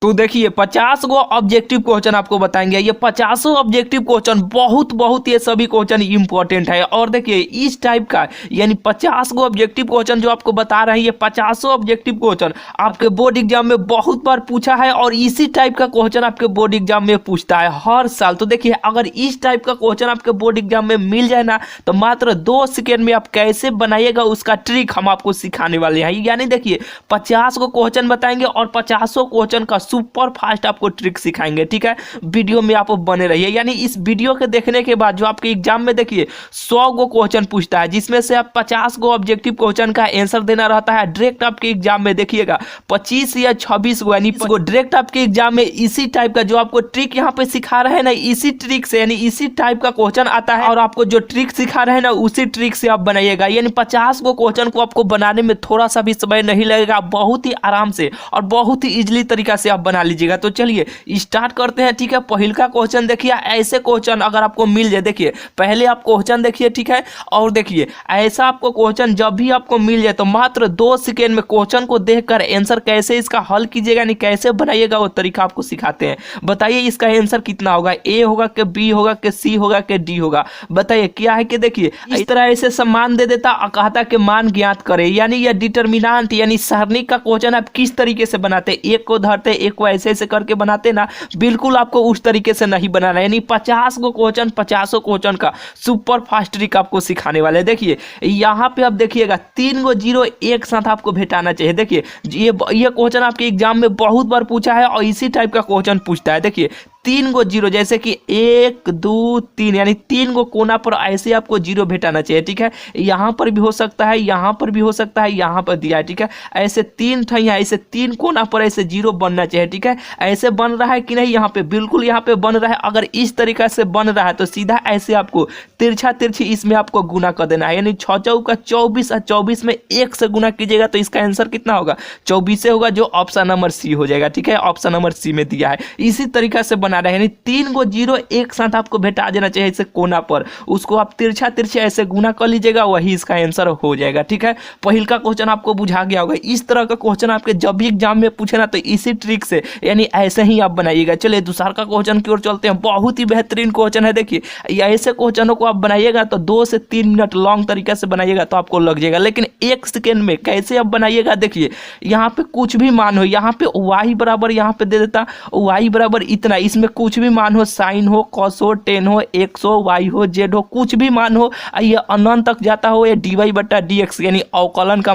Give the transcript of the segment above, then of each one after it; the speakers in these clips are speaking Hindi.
तो देखिए 50 गो ऑब्जेक्टिव क्वेश्चन आपको बताएंगे। ये 50 ऑब्जेक्टिव क्वेश्चन बहुत ये सभी क्वेश्चन इंपॉर्टेंट है। और देखिए इस टाइप का यानी 50 गो ऑब्जेक्टिव क्वेश्चन जो आपको बता रहे हैं, ये 50 ऑब्जेक्टिव क्वेश्चन आपके बोर्ड एग्जाम में बहुत बार पूछा है और इसी टाइप का क्वेश्चन आपके बोर्ड एग्जाम में पूछता है हर साल। तो देखिए अगर इस टाइप का क्वेश्चन आपके बोर्ड एग्जाम में मिल जाए ना, तो मात्र 2 सेकेंड में आप कैसे बनाइएगा उसका ट्रिक हम आपको सिखाने वाले हैं। यानी देखिए 50 को क्वेश्चन बताएंगे और 50 क्वेश्चन का सुपर फास्ट आपको ट्रिक सिखाएंगे। ठीक है, वीडियो में आप बने रहिए। यानी इस वीडियो के देखने के बाद जो आपके एग्जाम में देखिए 100 गो क्वेश्चन पूछता है, जिसमें से आप 50 गो ऑब्जेक्टिव क्वेश्चन का आंसर देना रहता है। डायरेक्ट आपके एग्जाम में देखिएगा 25 या 26 गो यानी डायरेक्ट आपके एग्जाम में इसी टाइप का जो आपको ट्रिक यहाँ पे सिखा रहे हैं ना, इसी ट्रिक से यानी इसी टाइप का क्वेश्चन आता है और आपको जो ट्रिक सिखा रहे हैं ना उसी ट्रिक से आप बनाइएगा। यानी 50 गो क्वेश्चन को आपको बनाने में थोड़ा सा भी समय नहीं लगेगा, बहुत ही आराम से और बहुत ही इजीली तरीका से आप बना लीजिएगा। तो चलिए स्टार्ट करते हैं। ठीक है, पहले का क्वेश्चन देखिए। ऐसे क्वेश्चन अगर आपको मिल जाए, देखिए पहले आप क्वेश्चन देखिए। ठीक है, और देखिए ऐसा आपको क्वेश्चन जब भी आपको मिल जाए तो मात्र 2 सेकेंड में क्वेश्चन को देखकर आंसर कैसे इसका हल कीजिएगा, नहीं कैसे बनाइएगा वो तरीका आपको सिखाते हैं। बताइए इसका आंसर कितना होगा, ए होगा कि बी होगा कि सी होगा कि डी होगा। बताइए क्या है कि देखिए इस तरह ऐसे सम्मान दे देता और कहता कि मान ज्ञात करे। यानी यह डिटर्मिनेंट यानी सारणी का क्वेश्चन आप किस तरीके से बनाते, एक को धरते एक को ऐसे ऐसे करके बनाते ना, बिल्कुल आपको उस तरीके से नहीं बनाना। यानी 50 गो क्वेश्चन 50 क्वेश्चन का सुपर फास्ट ट्रिक आपको सिखाने वाले। देखिए यहाँ पे आप देखिएगा 3 गो जीरो एक साथ आपको भेटाना चाहिए। देखिए ये क्वेश्चन आपके एग्जाम में बहुत बार पूछा है और इसी टाइप का क्वेश्चन पूछता है। देखिए 3 गो जीरो, जैसे कि 1 2 3 यानी 3 गो कोना पर ऐसे आपको जीरो भेटाना चाहिए। ठीक है, यहाँ पर भी हो सकता है, यहाँ पर भी हो सकता है, यहाँ पर दिया है। ठीक है, ऐसे 3 ठैया ऐसे 3 कोना पर ऐसे जीरो बनना चाहिए। ठीक है, ऐसे बन रहा है कि नहीं, यहाँ पे बिल्कुल यहाँ पे बन रहा है। अगर इस तरीका से बन रहा है तो सीधा ऐसे आपको तिरछा तिरछी इसमें आपको गुना कर देना है। यानी 6 चौका 24 और 24 में 1 से गुना कीजिएगा तो इसका आंसर कितना होगा, 24 से होगा, जो ऑप्शन नंबर सी हो जाएगा। ठीक है, ऑप्शन नंबर सी में दिया है। इसी तरीका से बना रहे, यानी 3 गो जीरो एक साथ आपको भेटा देना चाहिए इसे कोना पर, उसको आप तिरछा तिरछा ऐसे गुना कर लीजिएगा, वही इसका आंसर हो जाएगा। ठीक है, पहले का क्वेश्चन आपको बुझा गया होगा। इस तरह का क्वेश्चन आपके जब भी एग्जाम में पूछे ना तो इसी ट्रिक से यानी ऐसे ही आप बनाइएगा। चलिए दूसरा का क्वेश्चन की ओर चलते हैं। बहुत ही बेहतरीन क्वेश्चन है। देखिए ऐसे क्वेश्चनों को आप बनाइएगा तो 2 से 3 मिनट लॉन्ग तरीके से बनाइएगा तो आपको लग जाएगा, लेकिन 1 सेकेंड में कैसे आप बनाइएगा। देखिए यहाँ पे कुछ भी मान हो, यहाँ पे y बराबर यहाँ पे दे देता y बराबर इतना, इसमें कुछ भी मान हो, साइन हो, कॉस हो, टेन हो, एक्स हो, वाई हो, जेड हो, कुछ भी मान हो, ये अनंत तक जाता हो, ये dy बटा dx यानी अवकलन का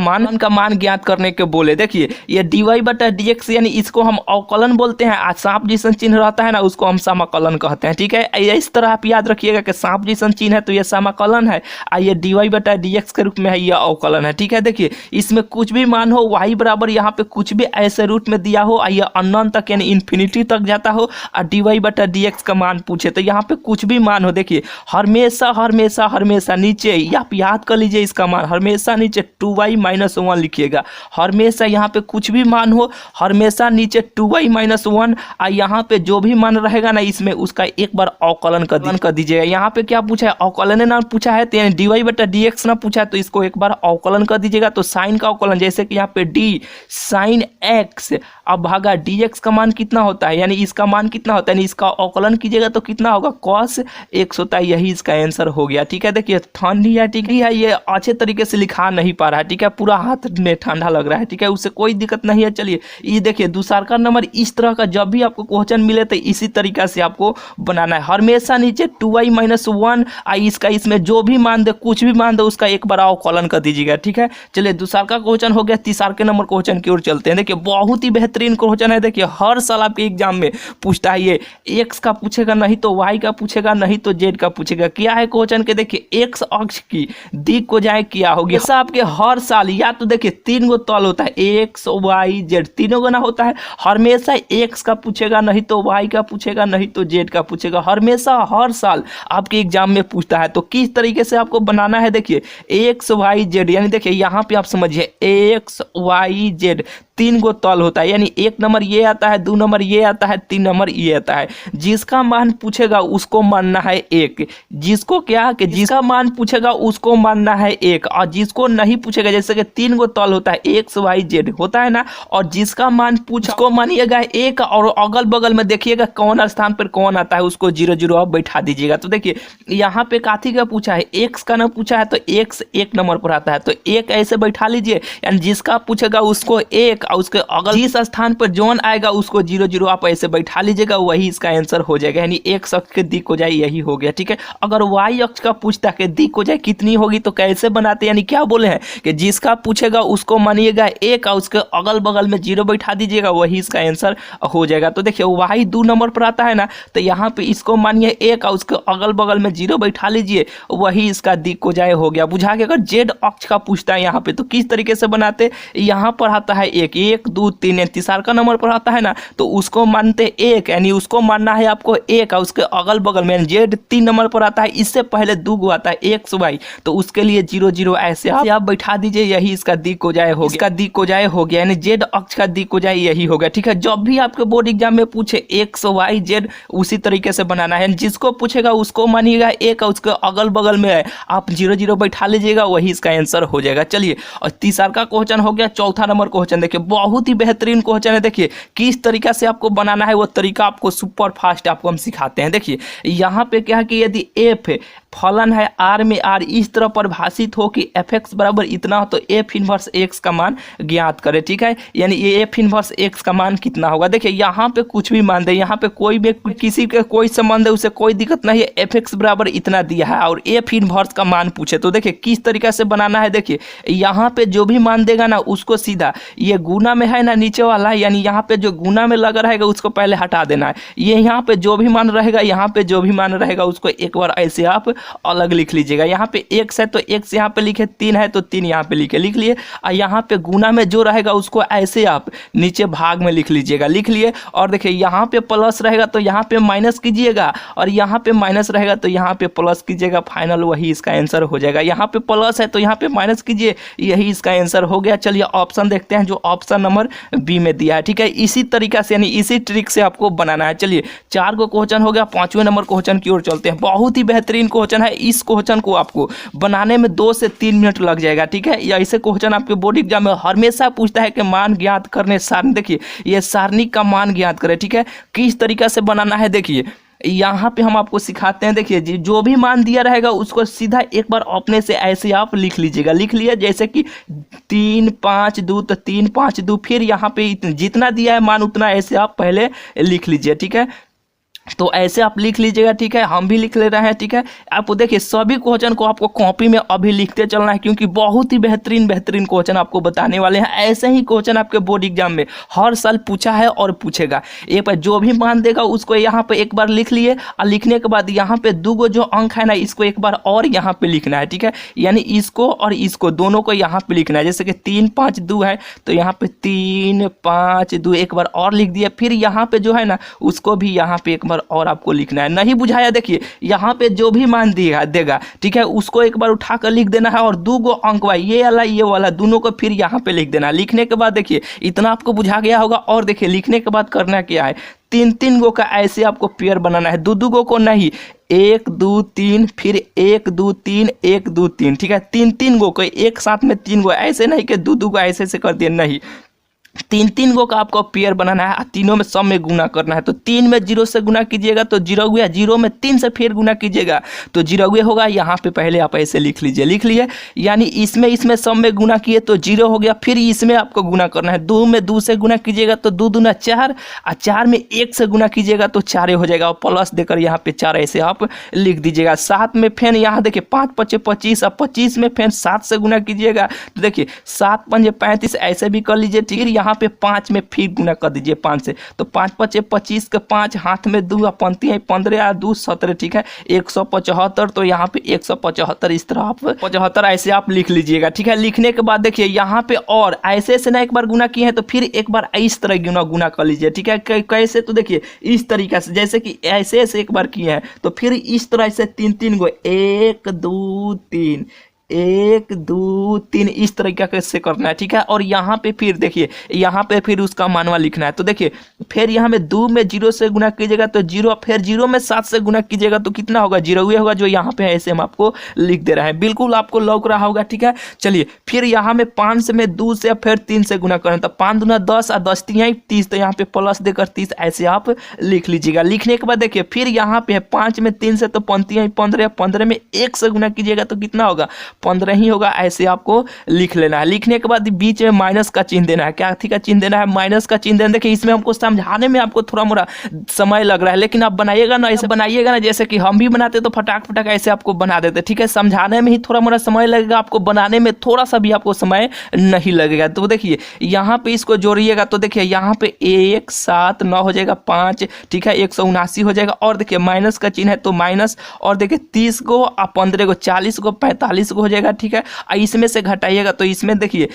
मान ज्ञात करने के बोले। देखिए ये dy बटा dx यानी इसको हम अवकलन बोलते हैं। सांप जैसा चिन्ह रहता है ना उसको हम समाकलन कहते हैं। ठीक है, इस तरह आप याद रखिएगा कि सांप जैसा चिन्ह है तो ये समाकलन है, ये dy बटा dx के रूप में है, यह अवकलन है। ठीक है, देखिए इसमें कुछ भी मान हो, y बराबर यहाँ पे कुछ भी ऐसे रूट में दिया हो, ये अनंत तक यानी इन्फिनिटी तक जाता हो, और dy बटा dx का मान पूछे तो यहाँ पे कुछ भी मान हो। देखिए हमेशा हमेशा हमेशा नीचे आप याद कर लीजिए इसका मान हमेशा नीचे 2y माइनस 1 लिखिएगा। हमेशा यहाँ पे कुछ भी मान हो, हमेशा नीचे 2y माइनस 1, और यहाँ पे जो भी मान रहेगा ना इसमें उसका एक बार अवकलन कर दीजिएगा। यहाँ पे क्या पूछा है, अवकलन ना पूछा है, तो यानी dy बटा dx ना पूछा है तो इसको एक बार अवकलन कर दीजिएगा। तो साइन का अवकलन, जैसे कि यहाँ पे d साइन x अब भागा dx का मान कितना होता है, यानी इसका मान कितना होता है, यानी इसका अवकलन कीजिएगा तो कितना होगा, cos x होता है। यही इसका आंसर हो गया। ठीक है, देखिए ठंडी है, ठीक है, ये अच्छे तरीके से लिखा नहीं पा रहा है। ठीक है, पूरा हाथ में ठंडा लग रहा है। ठीक है, उससे कोई दिक्कत नहीं है। चलिए ये देखिए दूसरा का नंबर, इस तरह का जब भी आपको क्वेश्चन मिले तो इसी तरीका से आपको बनाना है। हमेशा नीचे 2y माइनस 1, इसका इसमें जो भी मान दे, कुछ भी मान दे, उसका एक बार अवकलन कर दीजिएगा। ठीक है, चलिए दूसरा का क्वेश्चन हो गया। तीसरा के नंबर क्वेश्चन की ओर चलते हैं। देखिए बहुत ही बेहतरीन क्वेश्चन है। देखिए हर साल आपके एग्जाम में पूछता है, ये x का पूछेगा, नहीं तो y का पूछेगा, नहीं तो z का पूछेगा। क्या है क्वेश्चन के, देखिए x अक्ष की दिक को जाए क्या होगी। ऐसा आपके हर साल या तो देखिए 3 गो तल होता है, x y z तीनों गुना होता है। हमेशा x का पूछेगा, नहीं तो y का पूछेगा, नहीं तो z का पूछेगा। हमेशा हर साल आपके एग्जाम में पूछता है। तो किस तरीके से आपको बनाना है, देखिए x y z, यानी देखिए यहाँ पे आप समझिए x y z 3 गो तल होता है, यानी यानी 1 नंबर ये आता है, 2 नंबर ये आता है, 3 नंबर ये आता है। जिसका मान पूछेगा उसको मानना है 1, जिसको क्या कि जिसका मान पूछेगा उसको मानना है 1, और जिसको नहीं पूछेगा, जैसे कि 3 गो तल होता है एक्स वाई जेड होता है ना, और जिसका मान उसको मानिएगा 1, और अगल बगल में देखिएगा कौन स्थान पर कौन आता है उसको 0 0 आप बैठा दीजिएगा। तो देखिए यहाँ पे काथी का पूछा है, एक्स का ना पूछा है, तो एक्स 1 नंबर पर आता है, तो 1 ऐसे बैठा लीजिए, यानी जिसका पूछेगा उसको 1, और उसके अगल जिस स्थान पर जोन आएगा उसको 0 0 आप ऐसे बैठा लीजिएगा, वही इसका आंसर हो जाएगा। यानी एक्स अक्ष के दिक हो जाए, यही हो गया। ठीक है, अगर वाई अक्ष का पूछता है कि दिक हो जाए कितनी होगी, तो कैसे बनाते, यानी क्या बोले हैं कि जिसका पूछेगा उसको मानिएगा 1, और उसके अगल बगल में 0 बैठा दीजिएगा, वही इसका आंसर हो जाएगा। तो देखिए वाई 2 नंबर पर आता है ना, तो यहाँ पे इसको मानिए 1, और उसके अगल बगल में 0 बैठा लीजिए, वही इसका दिक हो जाए, हो गया। बुझा के अगर जेड अक्ष का पूछता है यहाँ पे, तो किस तरीके से बनाते, यहाँ पर आता है 1 1 2 3, तीसरा नंबर पर आता है ना, तो उसको मानते 1, यानी उसको मानना है आपको 1, और उसके अगल बगल में जेड 3 नंबर पर आता है, इससे पहले 2 गो आता है एक्स वाई, तो उसके लिए 0 0 ऐसे आप बैठा दीजिए, यही इसका दिक हो जाए, हो गया। इसका दिक हो जाए, हो गया, यानी जेड अक्ष का दिक हो जाए, यही हो गया। ठीक है, जब भी आपके बोर्ड एग्जाम में पूछे एक्स वाई जेड, उसी तरीके से बनाना है, जिसको पूछेगा उसको मानिएगा 1, और उसके अगल बगल में आप 0 0 बैठा लीजिएगा, वही इसका आंसर हो जाएगा। चलिए, और तीसरा का क्वेश्चन हो गया। चौथा नंबर क्वेश्चन देखिए, बहुत ही बेहतरीन क्वेश्चन है। देखिए किस तरीका से आपको बनाना है, वो तरीका आपको सुपर फास्ट आपको हम सिखाते हैं। देखिए यहाँ पे क्या है कि यदि एफ फलन है आर में आर इस तरह परिभाषित हो कि एफ एक्स बराबर इतना हो, तो एफ इनवर्स एक्स का मान ज्ञात करें। ठीक है, यानी ये एफ इनवर्स एक्स का मान कितना होगा। देखिए यहाँ पे कुछ भी मान दे, यहाँ पे कोई भी किसी के कोई संबंध है, उसे कोई दिक्कत नहीं है, एफ एक्स बराबर इतना दिया है और एफ इनवर्स का मान पूछे, तो देखिए किस तरीका से बनाना है। देखिए यहाँ पे जो भी मान देगा ना, उसको सीधा ये गुना में है ना नीचे वाला, यानी यहाँ पे जो गुना में लगा रहेगा उसको पहले हटा देना है। ये यहाँ पे जो भी मान रहेगा, यहाँ पे जो भी मान रहेगा उसको एक बार ऐसे आप अलग लिख लीजिएगा। यहाँ पे एक्स है तो एक्स यहाँ पे लिखे, 3 है तो 3 यहाँ पे लिख लिए, और यहाँ पे गुना में जो रहेगा उसको ऐसे आप नीचे भाग में लिख लीजिएगा, लिख लिए। और देखिए यहाँ पे प्लस रहेगा तो यहाँ पे माइनस कीजिएगा, और यहाँ पे माइनस रहेगा तो यहाँ पे प्लस कीजिएगा, फाइनल वही इसका आंसर हो जाएगा। यहाँ पे प्लस है तो यहाँ पे माइनस कीजिए, यही इसका आंसर हो गया। चलिए ऑप्शन देखते हैं, जो ऑप्शन नंबर बी में दिया है। ठीक है, इसी तरीका से यानी इसी ट्रिक से आपको बनाना है। चलिए 4 गो क्वेश्चन हो गया, 5वें नंबर क्वेश्चन की ओर चलते हैं। बहुत ही बेहतरीन क्वेश्चन है, इस क्वेश्चन को आपको बनाने में 2 से 3 मिनट लग जाएगा। ठीक है, या ऐसे क्वेश्चन आपके बोर्ड एग्जाम में हमेशा पूछता है कि मान ज्ञात करने सारणी। देखिए ये सारणी का मान ज्ञात करें। ठीक है, किस तरीका से बनाना है देखिए यहाँ पे हम आपको सिखाते हैं। देखिए जो भी मान दिया रहेगा उसको सीधा एक बार अपने से ऐसे आप लिख लीजिएगा, लिख लिया जैसे कि 3 5 2, तो 3 5 2, फिर यहाँ पे जितना दिया है मान उतना ऐसे आप पहले लिख लीजिए। ठीक है, तो ऐसे आप लिख लीजिएगा। ठीक है, हम भी लिख ले रहे हैं। ठीक है, आप देखिए सभी क्वेश्चन को आपको कॉपी में अभी लिखते चलना है, क्योंकि बहुत ही बेहतरीन क्वेश्चन आपको बताने वाले हैं। ऐसे ही क्वेश्चन आपके बोर्ड एग्जाम में हर साल पूछा है और पूछेगा। एक बार जो भी मान देगा उसको यहाँ पे एक बार लिख लिए, और लिखने के बाद यहाँ पे 2 गो जो अंक है ना, इसको एक बार और यहाँ पे लिखना है। ठीक है, यानी इसको और इसको दोनों को यहाँ पे लिखना है। जैसे कि 3 5 2 है तो यहाँ पे 3 5 2 एक बार और लिख दिया, फिर यहाँ पे जो है ना उसको भी यहाँ पे एक और आपको लिखना है। नहीं बुझाया, देखिए यहाँ पे जो भी मान देगा, ठीक है, उसको एक बार उठाकर लिख देना है, और 2 गो अंक वाला ये वाला दोनों को फिर यहाँ पे लिख देना है। लिखने के बाद देखिए इतना आपको बुझा गया होगा। और देखिए लिखने के बाद करना क्या है, 3 गो का ऐसे आपको पेयर बनाना है, 2 गो को नहीं, 1 2 3, फिर 1 2 3 1 2 3। ठीक है, 3 गो को एक साथ में 3 गो, ऐसे नहीं कि 2 को ऐसे से कर दिए, नहीं, 3 गो का आपको पेयर बनाना है, तीनों में सब में गुना करना है। तो 3 में 0 से गुना कीजिएगा तो 0 हुआ, 0 में 3 से फिर गुना कीजिएगा तो 0 होगा। यहाँ पे पहले आप ऐसे लिख लीजिए, लिख लिए, यानी इसमें सब में गुना किए तो 0 हो गया। फिर इसमें आपको गुना करना है, 2 में 2 से गुना कीजिएगा तो 2 दूना 4, और 4 में 1 से गुना कीजिएगा तो 4 हो जाएगा, और प्लस देकर यहाँ पे 4 ऐसे आप लिख दीजिएगा। 7 में फिर यहाँ देखिए 5 5 25, और 25 में फिर 7 से गुना कीजिएगा तो देखिए 7 5 35, ऐसे भी कर लीजिए। ठीक है, यहाँ पे 5 में फिर गुना कर दीजिए 5 से, तो 5 5 25 के 5, हाथ में 2, पंक्ति है 15 और 2 17। ठीक है, 175, तो यहाँ पे 175 इस तरह आप 75 ऐसे आप लिख लीजिएगा। ठीक है, लिखने के बाद देखिए यहाँ पे और ऐसे से ना एक बार गुना किए हैं तो फिर एक बार इस तरह गुना कर लीजिए। ठीक है, कैसे, तो देखिए इस तरीके से, जैसे कि ऐसे एक बार किए हैं तो फिर इस तरह से 3 गो, 1 2 3 1 2 3 इस तरीके से करना है, ठीक है। और यहाँ पे फिर देखिए, यहाँ पे फिर उसका मानवा लिखना है। तो देखिए फिर यहाँ में 2 में 0 से गुना कीजिएगा तो 0, फिर 0 में 7 से गुना कीजिएगा तो कितना होगा, 0 ही होगा, जो यहाँ पे है ऐसे हम आपको लिख दे रहे हैं, बिल्कुल आपको लौक रहा होगा, ठीक है। चलिए फिर यहाँ में 5 से में 2 से फिर 3 से गुना करें तो 5 दूना 10 और 10 3 30, तो यहाँ पे प्लस देकर 30 ऐसे आप लिख लीजिएगा। लिखने के बाद देखिए फिर यहाँ पे है 5 में 3 से तो 15, 15 में 1 से गुना कीजिएगा तो कितना होगा, 15 ही होगा, ऐसे आपको लिख लेना है। लिखने के बाद बीच में माइनस का चिन्ह देना है, क्या थी का चिन्ह देना है, माइनस का चिन्ह देना। देखिए इसमें हमको समझाने में आपको थोड़ा मोड़ा समय लग रहा है, लेकिन आप बनाइएगा ना, ऐसे बनाइएगा ना जैसे कि हम भी बनाते तो फटाक फटाक ऐसे आपको बना देते, ठीक है। समझाने में ही थोड़ा मोड़ा समय लगेगा, आपको बनाने में थोड़ा सा भी आपको समय नहीं लगेगा। तो देखिए यहाँ पे इसको जोड़िएगा तो देखिए यहाँ पे 1 7 9 हो जाएगा 5, ठीक है, 179 हो जाएगा। और देखिए माइनस का चिन्ह है तो माइनस, और देखिए 30 को और 15 को 40 को 45 को हो जाएगा, ठीक है। इसमें से घटाइएगा तो इसमें देखिए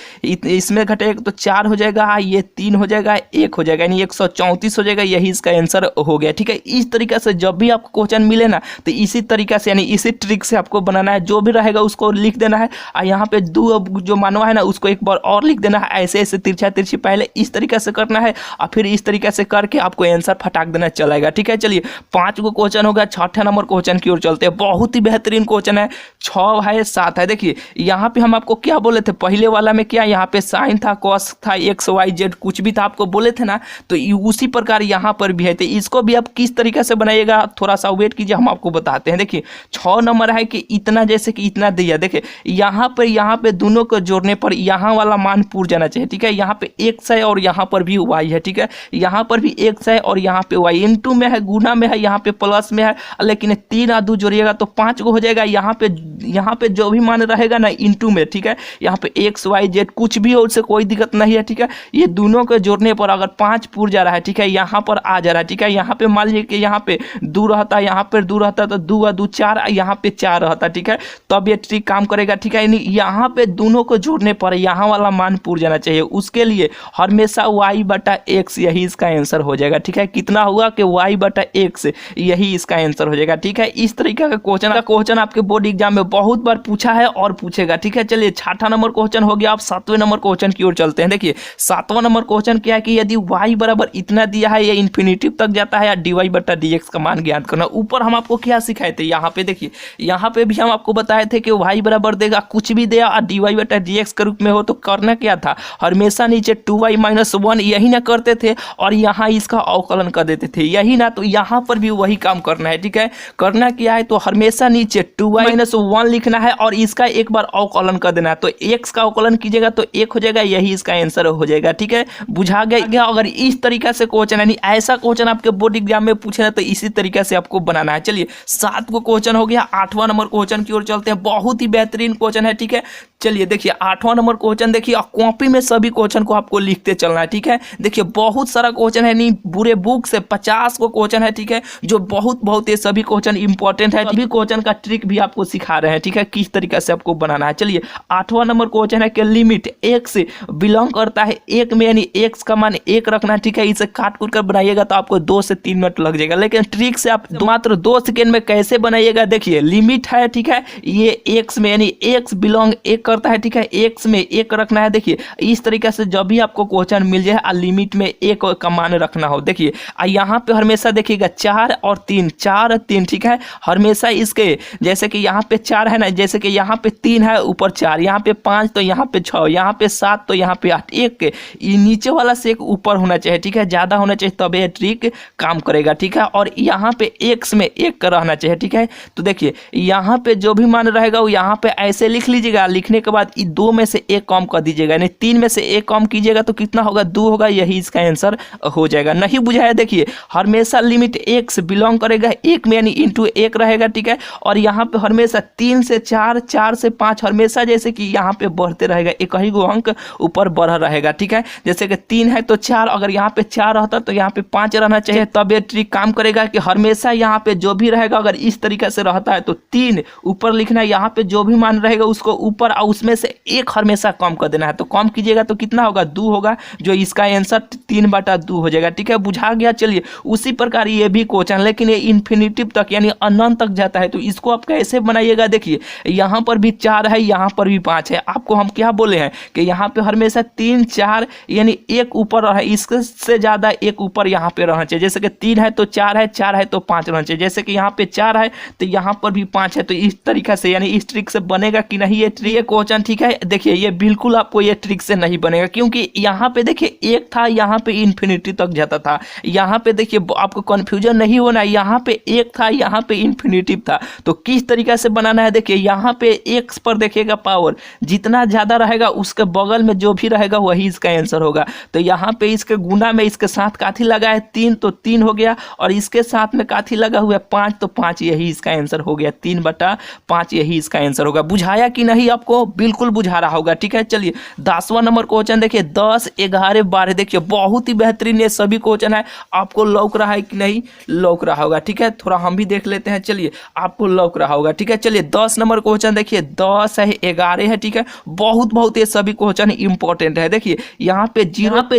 इसमें घटाइएगा तो 4 हो जाएगा, ये 3 हो जाएगा, 1 हो जाएगा, यानी 134 हो जाएगा, यही इसका आंसर हो गया, ठीक है। इस तरीके से जब भी आपको क्वेश्चन मिले ना तो इसी तरीके से यानी इसी ट्रिक से आपको बनाना है, जो भी रहेगा उसको लिख देना है और यहाँ पे 2 जो मानवा है ना उसको एक बार और लिख देना है, ऐसे ऐसे तिरछा तिरछी पहले इस तरीके से करना है और फिर इस तरीके से करके आपको आंसर फटाक देना चलेगा, ठीक है। चलिए 5 गो क्वेश्चन हो गया, 6ठा नंबर क्वेश्चन की ओर चलते हैं। बहुत ही बेहतरीन क्वेश्चन है, 6 है 7 है। देखिए यहाँ पे हम आपको क्या बोले थे, पहले वाला में क्या यहाँ पे साइन था, कॉस था, एक्स वाई जेड कुछ भी था, आपको बोले थे ना, तो उसी प्रकार यहाँ पर भी है। तो इसको भी आप किस तरीके से बनाइएगा थोड़ा सा वेट कीजिए, हम आपको बताते हैं। देखिए 6 नंबर है कि इतना, जैसे कि इतना दिया, देखिए यहाँ पे दोनों को जोड़ने पर यहाँ वाला मान पूर जाना चाहिए, ठीक है। यहाँ पे x है और यहाँ पर भी y है, ठीक है। यहाँ पर भी x है और यहाँ पे y इनटू में है, गुना में है, यहाँ पे प्लस में है, लेकिन 3 और 2 जोड़िएगा तो 5 को हो जाएगा। यहाँ पे जो भी मान रहेगा ना इनटू में, ठीक है, यहाँ पे x y z कुछ भी हो उससे कोई दिक्कत नहीं है, ठीक है। ये दोनों को जोड़ने पर अगर 5 पूर जा रहा है, ठीक है, यहाँ पर आ जा रहा है, ठीक है। यहाँ पे मान लीजिए कि यहाँ पे 2 रहता, यहाँ पर 2 रहता तो 2 और 2 4, यहाँ पे 4 रहता, ठीक है, तब ये ट्रिक काम करेगा, ठीक है। यहाँ पे दोनों को जोड़ने पर यहाँ वाला मान पूर जाना चाहिए, उसके लिए हमेशा y बटा x यही इसका आंसर हो जाएगा, ठीक है। कितना हुआ कि y बटा x यही इसका आंसर हो जाएगा, ठीक है। इस तरीके का क्वेश्चन आपके बोर्ड एग्जाम में बहुत बार पूछा है और पूछेगा, ठीक है। चलिए 6ठा नंबर क्वेश्चन हो गया, आप 7वें नंबर क्वेश्चन की ओर चलते हैं। देखिए 7वां नंबर क्वेश्चन क्या है कि यदि y बराबर इतना दिया है, ये इन्फिनिटिव तक जाता है, या dy बटा dx का मान ज्ञात करना। ऊपर हम आपको क्या सिखाए थे, यहाँ पे देखिए, यहाँ पे भी हम आपको बताए थे कि y बराबर देगा कुछ भी दिया और dy बटा dx के रूप में हो तो करना क्या था, हमेशा नीचे 2y माइनस 1 यही ना करते थे और यहाँ इसका अवकलन कर देते थे, यही ना। तो यहाँ पर भी वही काम करना है, ठीक है। करना क्या है तो हमेशा नीचे 2y माइनस 1 लिखना है और इसका एक बार अवकलन कर देना है। तो x का अवकलन कीजिएगा तो 1 हो जाएगा, यही इसका आंसर हो जाएगा, ठीक है। बुझा गया। अगर इस तरीके से क्वेश्चन यानी ऐसा क्वेश्चन आपके बोर्ड एग्जाम में पूछे ना तो इसी तरीके से आपको बनाना है। चलिए 7 को क्वेश्चन हो गया, 8वां नंबर क्वेश्चन की ओर चलते हैं। बहुत ही बेहतरीन क्वेश्चन है, ठीक है। चलिए देखिए 8वां नंबर क्वेश्चन देखिए, कॉपी में सभी क्वेश्चन को आपको लिखते चलना है, ठीक है। देखिए बहुत सारा क्वेश्चन है, नहीं पूरे बुक से 50 को क्वेश्चन है, ठीक है, जो बहुत ये सभी क्वेश्चन इंपॉर्टेंट है। सभी क्वेश्चन का ट्रिक भी आपको सिखा रहे हैं, ठीक है, किस तरीके से आपको बनाना है। चलिए 8वां नंबर क्वेश्चन है कि लिमिट x बिलोंग करता है 1 में, यानी x का मान 1 रखना है, ठीक है। इसे काट कूट कर बनाइएगा तो आपको 2 से 3 मिनट लग जाएगा, लेकिन ट्रिक से आप मात्र 2 सेकेंड में कैसे बनाइएगा। देखिए लिमिट है, ठीक है, ये x में यानी x बिलोंग 1 करता है, ठीक है, x में 1 रखना है। देखिए इस तरीके से जब भी आपको क्वेश्चन मिल जाए और लिमिट में 1 का मान रखना हो, देखिए यहाँ पे हमेशा देखिएगा 4 और 3, 4 और 3, ठीक है। हमेशा इसके जैसे कि यहाँ पे 4 है ना, जैसे कि यहाँ पे 3 है ऊपर 4, यहाँ पे 5 तो यहाँ पे 6, यहाँ पे 7 तो यहाँ पे 8, एक नीचे वाला से एक ऊपर होना चाहिए, ठीक है, ज्यादा होना चाहिए तब ये ट्रिक काम करेगा, ठीक है। और यहाँ पे x में 1 का रहना चाहिए, ठीक है। तो देखिए यहाँ पे जो भी मान रहेगा वो यहाँ पे ऐसे लिख लीजिएगा, लिखने के बाद 2 में से 1 कम कर दीजिएगा, यानी 3 में से 1 कम कीजिएगा तो कितना होगा, 2 होगा, यही इसका आंसर हो जाएगा। नहीं बुझाया, देखिए हमेशा लिमिट x बिलोंग करेगा 1 में, यानी इंटू 1 रहेगा, ठीक है। और यहाँ पे हमेशा 3 से 4, 4 से 5 हमेशा जैसे कि यहाँ पे बढ़ते रहेगा, एक ही गो अंक ऊपर बढ़ रहेगा, ठीक है। जैसे कि 3 है तो 4, अगर यहाँ पे 4 रहता तो यहाँ पे 5 रहना चाहिए, तब ये ट्रिक काम करेगा कि हमेशा यहाँ पे जो भी रहेगा अगर इस तरीके से रहता है तो 3 ऊपर लिखना है, यहाँ पे जो भी मान रहेगा उसको ऊपर और उसमें से 1 हमेशा कम कर देना है। तो कम कीजिएगा तो कितना होगा, 2 होगा, जो इसका आंसर 3/2 हो जाएगा, ठीक है। बुझा गया। चलिए उसी प्रकार ये भी क्वेश्चन, लेकिन ये इन्फिनिटिव तक यानी अनंत तक जाता है, तो इसको आप कैसे बनाइएगा। देखिए यहाँ पर भी 4 है, यहाँ पर भी 5 है। आपको हम क्या बोले हैं कि यहाँ पे हमेशा 3 4 यानी एक ऊपर है, इससे ज़्यादा एक ऊपर यहाँ पे रहना चाहिए। जैसे कि 3 है तो 4 है, 4 है तो 5 रहना चाहिए। जैसे कि यहाँ पे 4 है तो यहाँ पर भी 5 है। तो इस तरीके से यानी इस ट्रिक से बनेगा कि नहीं ये क्वेश्चन, ठीक है। देखिए ये बिल्कुल आपको ये ट्रिक से नहीं बनेगा, क्योंकि यहाँ पे देखिए एक था, यहाँ पे इन्फिनिटी तक जाता था। यहाँ पे देखिए आपको कंफ्यूजन नहीं होना, यहाँ पे एक था, यहाँ पे इन्फिनिटी था। तो किस तरीके से बनाना है, देखिए यहाँ पे x पर देखिएगा पावर जितना ज़्यादा रहेगा उसके बगल में जो भी रहेगा वही इसका आंसर होगा। तो यहाँ पे इसके गुना में इसके साथ काथी लगा है 3, तो 3 हो गया, और इसके साथ में काथी लगा हुआ है 5, तो 5 यही इसका आंसर हो गया। 3/5 यही इसका आंसर होगा। बुझाया कि नहीं आपको? बिल्कुल बुझा रहा होगा, ठीक है। चलिए 10वां नंबर क्वेश्चन देखिए, 10 11 12 देखिए बहुत ही बेहतरीन ये सभी क्वेश्चन है। आपको लौक रहा है कि नहीं? लौक रहा होगा, ठीक है। थोड़ा हम भी देख लेते हैं, चलिए आपको लौक रहा होगा, ठीक है। चलिए 10 नंबर क्वेश्चन देखिए, 10 है 11 है, ठीक है। बहुत ये सभी क्वेश्चन इंपॉर्टेंट है। देखिए यहाँ पे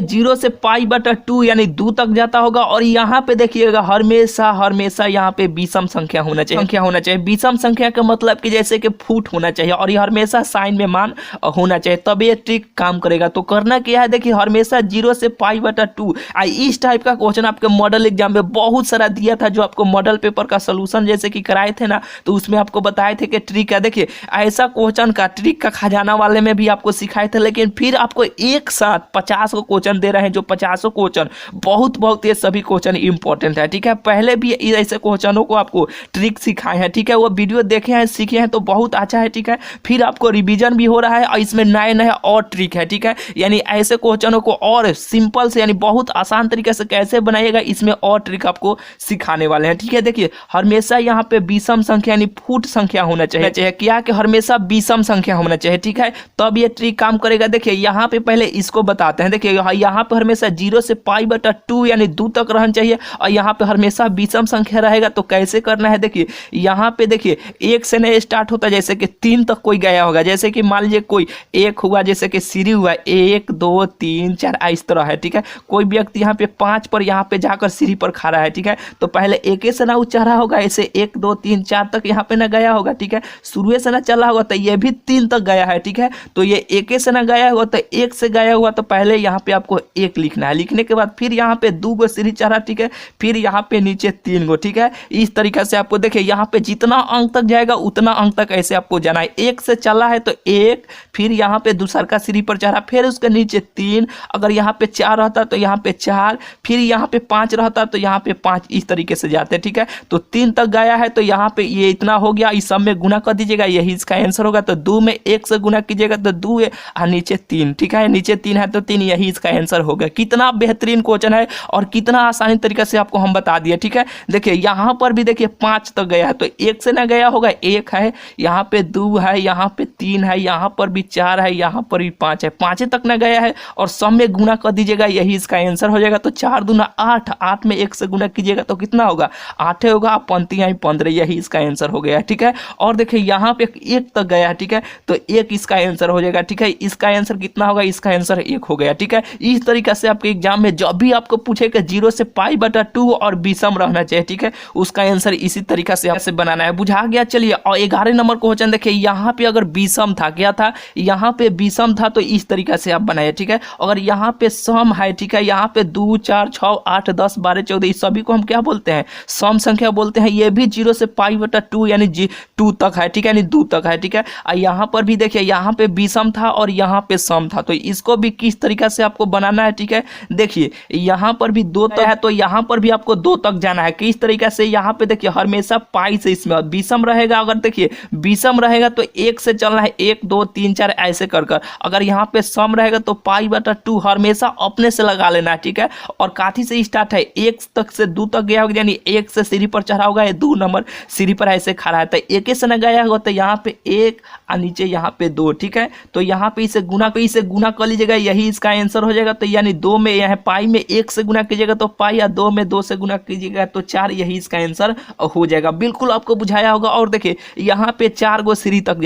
0 से π/2 यानी 2 तक जाता होगा, और यहाँ पे देखिएगा हमेशा यहाँ पे विषम संख्या होना चाहिए। विषम संख्या का मतलब कि जैसे कि फुट होना चाहिए, और ये हमेशा साइन में मान होना चाहिए, तब ये ट्रिक काम करेगा। तो करना क्या है, देखिए हमेशा 0 से π/2। इस टाइप का क्वेश्चन आपके मॉडल एग्जाम में बहुत सारा दिया था, जो आपको मॉडल पेपर का सोल्यूशन जैसे कि कराए थे ना, तो उसमें आपको बताए थे कि ट्रिक है। देखिए ऐसा क्वेश्चन का ट्रिक का खजाना वाले में भी आपको सिखाए थे, लेकिन फिर आपको एक साथ 50 को क्वेश्चन दे रहे हैं, जो 50 क्वेश्चन बहुत ये सभी क्वेश्चन इंपॉर्टेंट है, ठीक है। पहले भी ऐसे क्वेश्चनों को आपको ट्रिक सिखाए हैं, ठीक है। वो वीडियो देखे हैं, सीखे हैं, तो बहुत अच्छा है, ठीक है। फिर आपको रिवीजन भी हो रहा है, और इसमें नए और ट्रिक है, ठीक है। यानी ऐसे क्वेश्चनों को और सिंपल से यानी बहुत आसान तरीके से कैसे बनाइएगा, इसमें और ट्रिक आपको सिखाने वाले हैं, ठीक है। देखिए हमेशा यहाँ पे विषम संख्या यानी फुट संख्या होना चाहिए क्या कि हमेशा विषम संख्या होना चाहिए, ठीक है, तब ये ट्रिक काम करेगा। देखिए यहाँ पे पहले इसको बताते हैं। देखिए यहाँ पे हमेशा 0 से π/2 यानी 2 तक रहना चाहिए, और यहाँ पे हमेशा विषम संख्या रहेगा। तो कैसे करना है, देखिए यहाँ पे देखिए 1 से नहीं स्टार्ट होता, जैसे कि 3 तक कोई गया होगा। जैसे कि मान लीजिए कोई 1 हुआ, जैसे कि सीढ़ी हुआ 1 2 3 4 इस तरह है, ठीक है। कोई व्यक्ति यहाँ पे 5 पर यहाँ पे जाकर सीढ़ी पर खड़ा है, ठीक है। तो पहले 1 से ना चढ़ा होगा, ऐसे 1 2 3 4 तक यहाँ पे ना गया होगा, ठीक है। शुरू से ना चला होगा तो ये भी 3 तक गया है, ठीक है। तो ये 1 से ना गया हुआ तो 1 से गया हुआ, तो पहले यहाँ पे आपको 1 लिखना है। लिखने के बाद फिर यहाँ पे 2 गो सीढ़ी चढ़ा, ठीक है। फिर यहाँ पे नीचे 3 गो, ठीक है। इस तरीके से आपको देखिए यहाँ पे जितना अंक तक जाएगा उतना अंक तक ऐसे आपको जाना है। 1 से चला है तो 1, फिर यहाँ पे दूसरा का सीढ़ी पर चढ़ा, फिर उसके नीचे 3, अगर यहाँ पे 4 रहता तो यहाँ पे 4, फिर यहाँ पे 5 रहता तो यहाँ पे 5, इस तरीके से जाते हैं, ठीक है। तो 3 तक गया है तो यहाँ पे ये इतना हो गया, इस सब में गुना कर दीजिएगा, यही इसका आंसर होगा। तो 2 में 1 से गुना कीजिएगा तो 2 है, और नीचे 3, ठीक है। नीचे 3 है तो 3, यही इसका आंसर होगा। कितना बेहतरीन क्वेश्चन है और कितना आसानी तरीके से आपको हम बता दिए, ठीक है। देखिए यहाँ पर भी देखिए 5 तक गया है, तो 1 से ना गया होगा, 1 है, यहाँ पे 2 है, यहाँ पे 3 है, यहाँ पर भी 4 है, यहाँ पर भी 5 है, 5 तक ना गया है, और सब में गुना कर दीजिएगा, यही इसका आंसर हो जाएगा। तो 4 दूना 8, 8 में 1 से गुना कीजिएगा तो कितना होगा, 8 होगा, 5 15, यही इसका आंसर हो गया, ठीक है। और देखिए यहाँ पे 1 तक गया है, ठीक है, तो 1 इसका आंसर हो जाएगा, ठीक है। इसका आंसर कितना होगा, इसका आंसर 1 हो गया, ठीक है। इस तरीके से आपके एग्जाम में जब भी आपको पूछे कि 0 से π/2 और विषम रहना चाहिए, ठीक है, उसका आंसर इसी तरीके से ऐसे बनाना है। बुझा गया? चलिए और 11 नंबर क्वेश्चन देखिए, यहाँ पे अगर विषम था, क्या था, यहाँ पे विषम था, तो इस तरीके से आप बनाइए, ठीक है। अगर यहाँ पे सम है, ठीक है, यहाँ पे 2 4 6 8 10 12 14, इस सभी को हम क्या बोलते हैं, सम संख्या बोलते हैं। ये भी 0 से π/2 यानी 2 तक है, ठीक है, यानी 2 तक है, ठीक है। और यहाँ पर भी देखिए यहाँ पे विषम था और यहाँ पे सम था, तो इसको भी किस तरीके से आपको बनाना है, ठीक है। देखिए यहाँ पर भी 2 तक है, तो यहाँ पर भी आपको 2 तक जाना है। किस तरीके से, यहाँ पे देखिए हमेशा पाई से इसमें विषम रहेगा। अगर देखिए विषम रहेगा तो 1 से चलना है, 1 2 3 4 ऐसे कर कर। अगर यहाँ पे सम रहेगा तो π/2 हमेशा अपने से लगा लेना है, ठीक है। और काथी से स्टार्ट है, 1 तक से 2 तक गया होगा, यानी 1 से सीढ़ी पर चढ़ा होगा, 2 नंबर सीढ़ी पर ऐसे खड़ा है, तो 1 से न गया होगा तो यहाँ पे 1 और नीचे यहाँ पे 2, ठीक है। तो यहाँ पे इसे गुना कर लीजिएगा, यही इसका आंसर हो जाएगा। तो यानी 2 में यहाँ पाई में 1 से गुना कीजिएगा तो पाई, या 2 में 2 से गुना कीजिएगा तो 4, यही इसका आंसर हो जाएगा। बिल्कुल आपको बुझाया होगा। और देखिए यहाँ पे 4 गो सीढ़ी तक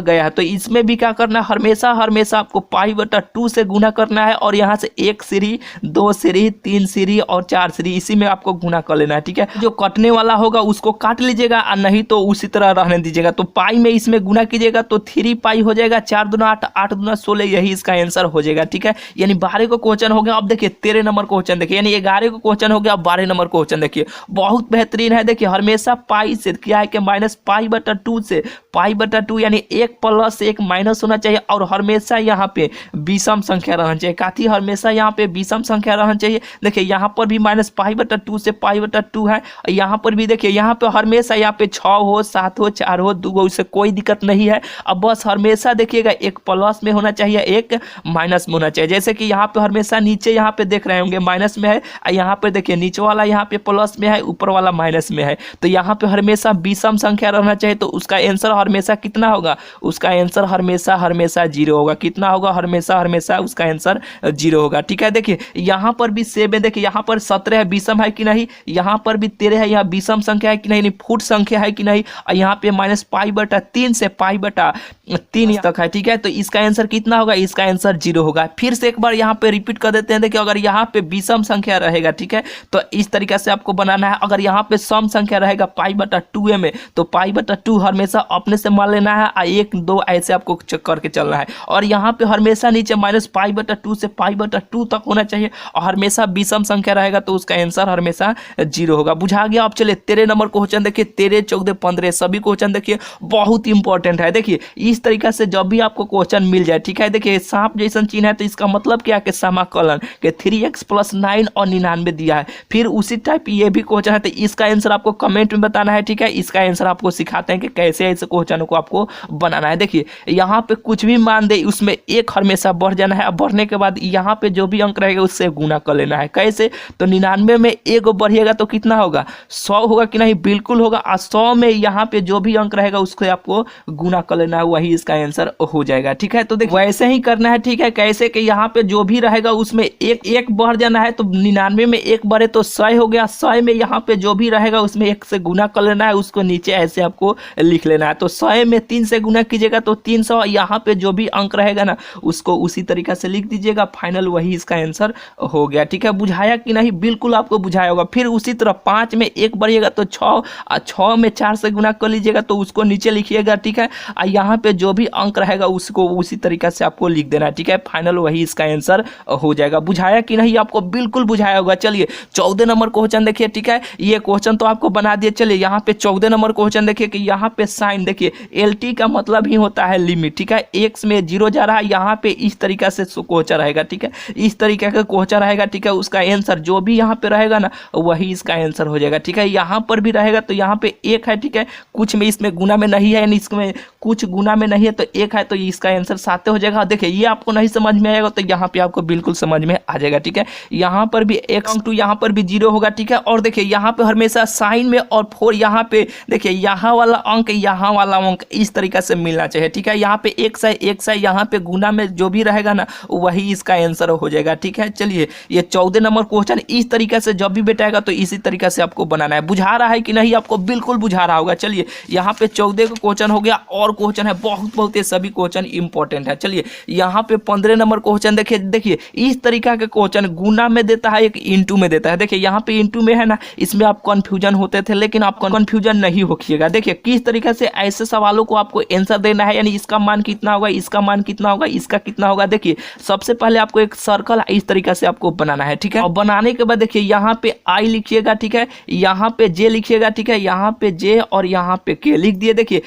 गया है, तो इसमें भी क्या करना है, हमेशा आपको π/2 से गुना करना है, और यहाँ से 1 सीढ़ी 2 सीढ़ी 3 सीढ़ी और 4 सीढ़ी, इसी में आपको गुना कर लेना है, ठीक है। जो कटने वाला होगा उसको काट लीजिएगा, और नहीं तो उसी तरह रहने दीजिएगा। तो पाई में इसमें गुना कीजिएगा तो 3 पाई हो जाएगा, 4 दूना 8, 8 दूना 16, यही इसका आंसर हो जाएगा। ठीक है, यानी 12 को क्वेश्चन हो गया। अब देखिए 13 नंबर क्वेश्चन देखिए, यानी 11 को क्वेश्चन हो गया, 12 नंबर क्वेश्चन देखिए, बहुत बेहतरीन है। देखिए हमेशा पाई से क्या है कि -π/2 से π/2 यानी 1 प्लस 1 माइनस होना चाहिए, और हमेशा यहाँ पे विषम संख्या रहना चाहिए। काथी हमेशा यहाँ पे विषम संख्या रहना चाहिए। देखिए यहाँ पर भी -π/2 से π/2 है, यहाँ पर भी देखिए, यहाँ पे हमेशा यहाँ पे 6 हो, 7 हो, 4 हो, 2 हो, उससे कोई दिक्कत नहीं है। अब बस हमेशा देखिएगा एक प्लस में होना चाहिए, एक माइनस में होना चाहिए। जैसे कि यहाँ पे हमेशा नीचे यहाँ पे देख रहे होंगे माइनस में है, यहाँ पे देखिए नीचे वाला यहाँ पे प्लस में है, ऊपर वाला माइनस में है, तो यहाँ पे हमेशा विषम संख्या रहना चाहिए। तो उसका आंसर हमेशा कितना होगा? उसका आंसर हमेशा 0 होगा। कितना होगा? हमेशा उसका आंसर 0 होगा। ठीक है, देखिए यहाँ पर भी सेम है। देखिए यहाँ पर 17 है, विषम है कि नहीं? यहाँ पर भी 13 है, यहाँ विषम संख्या है कि नहीं? फुट संख्या है कि नहीं? और यहाँ पे -π/3 से π/3 तक है। ठीक है, तो इसका आंसर कितना होगा? इसका आंसर 0 होगा। फिर से एक बार यहाँ पे रिपीट कर देते हैं। देखिए अगर यहाँ पे विषम संख्या रहेगा, ठीक है, तो इस तरीके से आपको बनाना है। अगर यहाँ पे सम संख्या रहेगा π/2 में, तो π/2 हमेशा अपने से मान लेना है, 1 2 ऐसे आपको चेक करके चलना है। और यहाँ पे हमेशा नीचे -π/2 से π/2 तक होना चाहिए, और हमेशा विषम संख्या रहेगा, तो उसका आंसर हमेशा 0 होगा। बुझा गया? अब चलिए 13 नंबर क्वेश्चन देखिए, 13 14 15 सभी क्वेश्चन देखिए बहुत इंपॉर्टेंट है। देखिए इस तरीके से जब भी आपको क्वेश्चन मिल जाए, ठीक है, देखिए सांप जैसा चिन्ह है, तो इसका मतलब क्या है कि समाकलन के 3x + 9 और 99 दिया है। फिर उसी टाइप ये भी क्वेश्चन है, तो इसका आंसर आपको कमेंट में बताना है। ठीक है, इसका आंसर आपको सिखाते हैं कि कैसे ऐसे क्वेश्चन को आपको बनाना है। देखिए यहाँ पे कुछ भी मान दे, उसमें एक हमेशा बढ़ जाना है। अब बढ़ने के बाद यहाँ पे जो भी अंक रहेगा उससे गुना कर लेना है। कैसे? तो 99 में 1 बढ़िएगा तो कितना होगा? 100 होगा कि नहीं? बिल्कुल होगा। और 100 में यहाँ पे जो भी अंक रहेगा उसको आपको गुना कर लेना है, वही इसका आंसर हो जाएगा। ठीक है, तो देखिए वैसे ही करना है। ठीक है, कैसे कि यहाँ पे जो भी रहेगा उसमें एक बढ़ जाना है, तो 99 में 1 बढ़े तो 100 हो गया। 100 में यहाँ पे जो भी रहेगा उसमें 1 से गुना कर लेना है, उसको नीचे ऐसे आपको लिख लेना है। तो 100 में 3 से गुना कीजिएगा तो 300, यहाँ पे जो भी अंक रहेगा ना उसको उसी तरीके से लिख दीजिएगा। फाइनल वही इसका आंसर हो गया। ठीक है, बुझाया कि नहीं? बिल्कुल आपको बुझाया होगा। फिर उसी तरह 5 में 1 बढ़िएगा तो 6, और 6 में 4 से गुना कर लीजिएगा तो उसको नीचे लिखिएगा। ठीक है, और यहाँ पे जो भी अंक रहेगा उसको उसी तरीके से आपको लिख देना है। ठीक है, फाइनल वही इसका आंसर हो जाएगा। बुझाया कि नहीं? आपको बिल्कुल बुझाया होगा। चलिए 14 नंबर क्वेश्चन देखिए। ठीक है, ये क्वेश्चन तो आपको बना दिए। चलिए यहाँ पे 14 नंबर क्वेश्चन देखिए कि यहाँ पे साइन देखिए, LT का मतलब ही होता है लिमिट। ठीक है, x में 0 जा रहा है, यहाँ पे इस तरीके से क्वेश्चन रहेगा। ठीक है, इस तरीके का क्वेश्चन रहेगा। ठीक है, उसका आंसर जो भी यहाँ पे रहेगा ना वही इसका आंसर हो जाएगा। ठीक है, यहाँ पर भी रहेगा तो यहाँ पे 1 है। ठीक है, कुछ में इसमें गुना में नहीं है, यानी इसमें कुछ गुना में नहीं है, तो 1 है, तो इसका आंसर 7 हो जाएगा। देखिए ये आपको नहीं समझ में आएगा तो यहाँ पे आपको बिल्कुल समझ में आ जाएगा। ठीक है, यहाँ पर भी x2 यहाँ पर भी 0 होगा। ठीक है, और देखिए यहाँ पे हमेशा साइन में और 4 यहाँ पे देखिए यहाँ वाला अंक यहाँ वाला अंक इस तरीके से मिलना चाहिए। ठीक है, यहाँ पे x है, यहाँ पे गुना में जो भी रहेगा ना वही इसका आंसर हो जाएगा। ठीक है, चलिए ये 14 नंबर क्वेश्चन इस तरीके से जब भी बेटाएगा तो इसी तरीके से आपको बनाना है। बुझा रहा है कि नहीं? आपको बिल्कुल बुझा रहा होगा। चलिए यहाँ पे 14 का क्वेश्चन हो गया, और क्वेश्चन है बहुत ये सभी क्वेश्चन इंपॉर्टेंट है। चलिए यहाँ पे 15 नंबर क्वेश्चन देखिए इस तरीका के क्वेश्चन गुना में देता है, एक इंटू में देता है। देखिए यहाँ पे इंटू में है ना, इसमें आप कंफ्यूजन होते थे, लेकिन आप कंफ्यूजन नहीं होखिएगा। देखिए किस तरीके से ऐसे सवालों को आपको आंसर देना है, यानी इसका मान कितना होगा, इसका मान कितना होगा, इसका कितना होगा। देखिए सबसे पहले आपको एक सर्कल इस तरीके से आपको बनाना है। ठीक है, और बनाने के बाद देखिए यहाँ पे I लिखिएगा। ठीक है, यहाँ पे J लिखिएगा। ठीक है, यहाँ पे J और यहाँ पे K लिख दिए। देखिए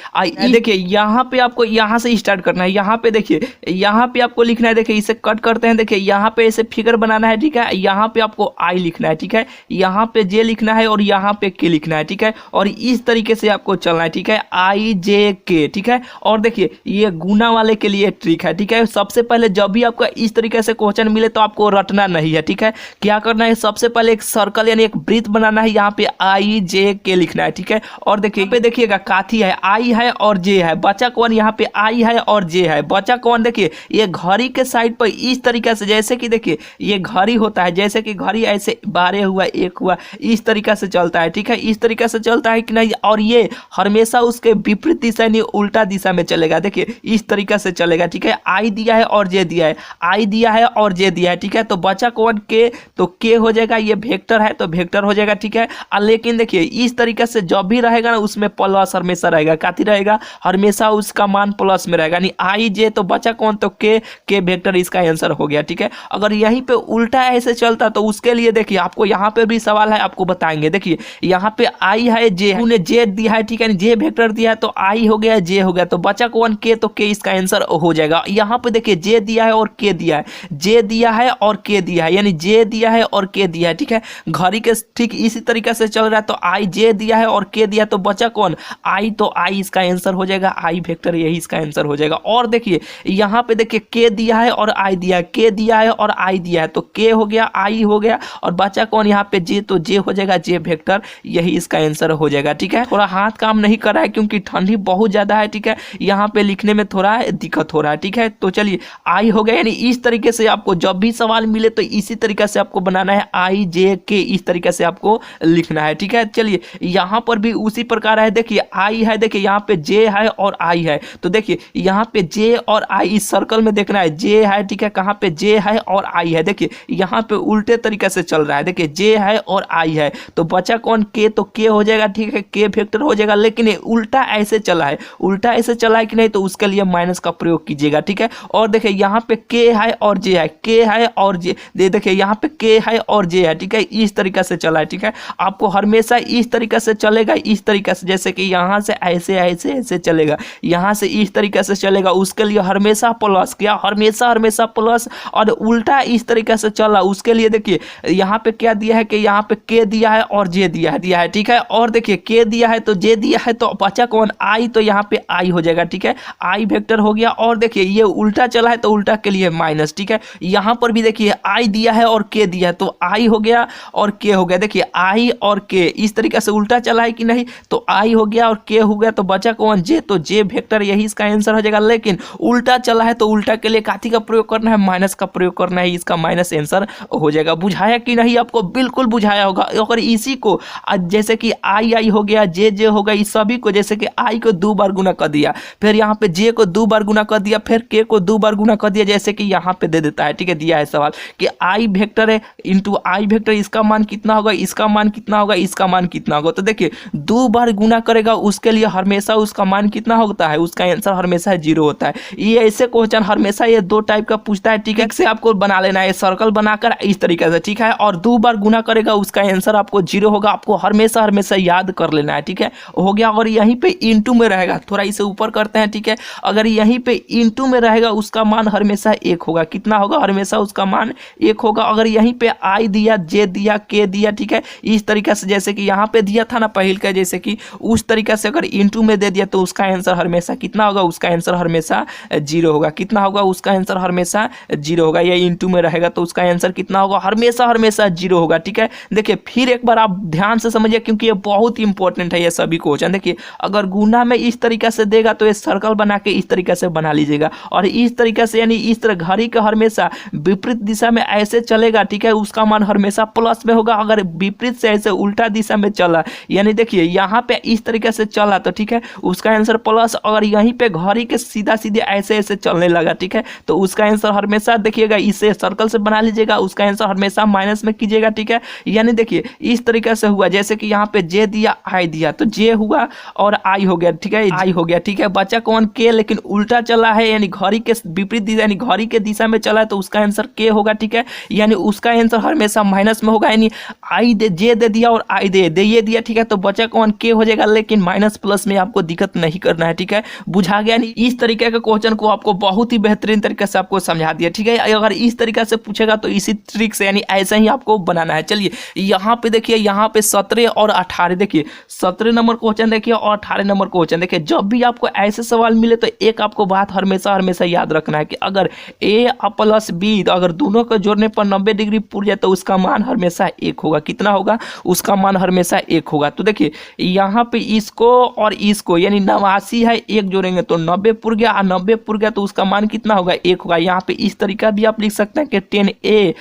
देखिए यहाँ पे आपको यहाँ से स्टार्ट करना है। यहाँ पे देखिए यहाँ पे आपको लिखना है। देखिए इसे कट करते हैं। देखिए यहाँ पे ऐसे फिगर बनाना है। ठीक है, यहाँ पे आपको I लिखना है। ठीक है, यहाँ पे J लिखना है और यहाँ पे K लिखना है। ठीक है, और इस तरीके से आपको चलना है। ठीक है, I J K। ठीक है, और देखिए ये गुना वाले के लिए ट्रिक है। ठीक है, सबसे पहले जब भी आपका इस तरीके से क्वेश्चन मिले तो आपको रटना नहीं है। ठीक है, क्या करना है? सबसे पहले एक सर्कल यानी एक वृत्त बनाना है, यहाँ पे I J K लिखना है। ठीक है, और देखिए पे देखिएगा काथी है, I है और J है, बचा कौन? यहाँ पे आई है और जे है, बचा कौन? देखिए ये घड़ी के साइड पर इस तरीके से, जैसे कि देखिए ये घड़ी होता है, जैसे कि घड़ी ऐसे 12 हुआ 1 हुआ इस तरीके से चलता है, ठीक है, इस तरीके से चलता है कि नहीं, और ये हमेशा उसके विपरीत दिशा यानी उल्टा दिशा में चलेगा, देखिए इस तरीके से चलेगा, ठीक है। आई दिया है और जे दिया है, आई दिया है और जे दिया है, ठीक है। तो बचा कौन? के, तो के हो जाएगा, ये वेक्टर है तो वेक्टर हो जाएगा, ठीक है। लेकिन देखिए इस तरीके से जब भी रहेगा ना उसमें प्लस हमेशा रहेगा, काती रहेगा, हमेशा उसका मान प्लस में रहेगा, यानी आई जे, तो बचा कौन? तो के वेक्टर इसका आंसर हो गया, ठीक है। अगर यहीं पे उल्टा ऐसे चलता तो उसके लिए देखिए आपको यहाँ पे भी सवाल है, आपको बताएंगे। देखिए यहाँ पे आई है, जे है, उन्हें जे दिया है, ठीक है, जे वेक्टर दिया है तो आई हो गया, जे हो गया, तो बचा कौन? के, तो के इसका आंसर हो जाएगा। यहाँ पे देखिए जे दिया है और के दिया है, जे दिया है और के दिया है, यानी जे दिया है और के दिया है, ठीक है। घड़ी के ठीक इसी तरीके से चल रहा है, तो आई जे दिया है और के दिया, तो बचा कौन? आई, तो आई इसका आंसर हो जाएगा, आई वेक्टर यही इसका आंसर हो जाएगा। और देखिए यहाँ पे देखिए के दिया है और आई दिया है, के दिया है और आई दिया है, तो के हो गया, आई हो गया, और बचा कौन यहाँ पे? जे, तो जे हो जाएगा, जे वेक्टर यही इसका आंसर हो जाएगा, ठीक है। थोड़ा हाथ काम नहीं कर रहा है क्योंकि ठंडी बहुत ज्यादा है, ठीक है, यहाँ पे लिखने में थोड़ा दिक्कत हो रहा है, ठीक है। तो चलिए आई हो गया, यानी इस तरीके से आपको जब भी सवाल मिले तो इसी तरीके से आपको बनाना है, आई जे के इस तरीके से आपको लिखना है, ठीक है। चलिए यहाँ पर भी उसी प्रकार है, देखिए आई है, देखिए यहाँ पे जे है और आई है, तो देखिए यहाँ पे जे और आई इस सर्कल में देखना है, जे है, ठीक है, कहाँ पे? जे है और आई है, देखिए यहाँ पे उल्टे तरीके से चल रहा है, देखिए जे है और आई है, तो बचा कौन? के, तो के हो जाएगा, ठीक है, के वेक्टर हो जाएगा। लेकिन ये उल्टा ऐसे चला है, उल्टा ऐसे चला है कि नहीं, तो उसके लिए माइनस का प्रयोग कीजिएगा, ठीक है। और देखिए यहाँ पे के है और जे है, के है और जे, देखिए यहाँ पे के है और जे है, ठीक है, इस तरीके से चला है, ठीक है। आपको हमेशा इस तरीके से चलेगा, इस तरीके से, जैसे कि यहाँ से ऐसे ऐसे ऐसे चलेगा, यहाँ से इस तरीके से चलेगा, उसके लिए हमेशा प्लस, क्या? हमेशा हमेशा प्लस। और उल्टा इस तरीके से चला उसके लिए देखिए यहाँ पे क्या दिया है कि यहाँ पे के दिया है और जे दिया है, ठीक है। और देखिए के दिया है तो जे दिया है, तो बचा कौन? आई, तो यहाँ पे आई हो जाएगा, ठीक है, आई वेक्टर हो गया। और देखिए ये उल्टा चला है तो उल्टा के लिए माइनस, ठीक है। यहाँ पर भी देखिए आई दिया है और के दिया है, तो आई हो गया और के हो गया, देखिए आई और के इस तरीके से उल्टा चला है कि नहीं, तो आई हो गया और के हो गया, तो बचा कौन? जे, तो जे वेक्टर यही इसका आंसर हो जाएगा। लेकिन उल्टा चला है तो उल्टा के लिए काथी का प्रयोग करना है? माइनस का प्रयोग करना है, इसका माइनस आंसर हो जाएगा। बुझाया कि नहीं? आपको बिल्कुल बुझाया होगा। अगर इसी को जैसे कि आई आई हो गया, जे जे हो गया, इस सभी को जैसे कि आई को 2 बार गुना कर दिया, फिर यहाँ पे जे को 2 बार गुना कर दिया, फिर के को 2 बार गुना कर दिया, जैसे कि यहाँ पे दे देता है, ठीक है, दिया है सवाल कि आई वेक्टर है इंटू आई वेक्टर, इसका मान कितना होगा, इसका मान कितना होगा, इसका मान कितना होगा। तो देखिए 2 बार गुना करेगा उसके लिए हमेशा उसका मान कितना होता है, उसका आंसर हमेशा 0 होता है। ये ऐसे क्वेश्चन हमेशा ये 2 टाइप का पूछता है, ठीक है, से आपको बना लेना है सर्कल बनाकर इस तरीके से, ठीक है। और 2 बार गुना करेगा उसका आंसर आपको 0 होगा, आपको हमेशा हमेशा याद कर लेना है, ठीक है, हो गया। और यहीं पे इंटू में रहेगा, थोड़ा इसे ऊपर करते हैं, ठीक है, अगर यहीं पे इंटू में रहेगा उसका मान हमेशा 1 होगा, कितना होगा? हमेशा उसका मान 1 होगा। अगर यहीं पे आई दिया, जे दिया, के दिया, ठीक है, इस तरीके से जैसे कि यहाँ पे दिया था ना पहले का, जैसे कि उस तरीके से अगर इंटू में दे दिया तो उसका आंसर हमेशा कितना होगा? उसका आंसर हमेशा 0 होगा। कितना होगा? उसका आंसर हमेशा 0 होगा। ये इंटू में रहेगा तो उसका आंसर कितना होगा? हमेशा हमेशा 0 होगा, ठीक है। देखिए फिर एक बार आप ध्यान से समझिए क्योंकि ये बहुत इंपॉर्टेंट है ये सभी क्वेश्चन। देखिए अगर गुना में इस तरीके से देगा तो ये सर्कल बना के इस तरीके से बना लीजिएगा, और इस तरीके से यानी इस तरह घड़ी का हमेशा विपरीत दिशा में ऐसे चलेगा, ठीक है, उसका मान हमेशा प्लस में होगा। अगर विपरीत से ऐसे उल्टा दिशा में चला, यानी देखिए यहाँ पे इस तरीके से चला तो ठीक है उसका आंसर प्लस। अगर यहीं पे घड़ी के सीधा सीधे ऐसे ऐसे चलने लगा, ठीक है, तो उसका आंसर हमेशा देखिएगा इसे सर्कल से बना लीजिएगा, उसका आंसर हमेशा माइनस में कीजिएगा, ठीक है। यानी देखिए इस तरीके से हुआ, जैसे कि यहाँ पे जे दिया आई दिया तो जे हुआ और आई हो गया, ठीक है, आई हो गया, ठीक है। बचा कौन? के, लेकिन उल्टा चला है यानी घड़ी के विपरीत दिशा यानी घड़ी के दिशा में चला है तो उसका आंसर के होगा, ठीक है, यानी उसका आंसर हमेशा माइनस में होगा। यानी आई दे जे दे दिया और आई दे ये दिया, ठीक है, तो बचा कौन? के हो जाएगा, लेकिन माइनस प्लस में आपको दिक्कत नहीं करना है, ठीक है, बुझा गया नहीं। इस तरीके के क्वेश्चन को आपको बहुत ही बेहतरीन तरीके से आपको समझा दिया, ठीक है। अगर इस तरीके से पूछेगा तो इसी ट्रिक से यानी ऐसा ही आपको बनाना है। चलिए यहाँ पे देखिए, यहाँ पे 17 और 18 देखिए 17 नंबर क्वेश्चन देखिए और 18 नंबर क्वेश्चन देखिए। जब भी आपको ऐसे सवाल मिले तो एक आपको बात हमेशा हमेशा याद रखना है कि अगर ए प्लस बी तो अगर दोनों को जोड़ने पर 90 डिग्री पूर जाए तो उसका मान हमेशा 1 होगा। कितना होगा? उसका मान हमेशा 1 होगा। तो देखिए यहाँ पे इसको और इसको यानी 89 है, 1 जोड़ेंगे तो 90 पुर गया, और 90 पुर गया तो उसका मान कितना होगा 1 होगा। यहाँ पे इस तरीका भी आप लिख सकते हैं कि 10A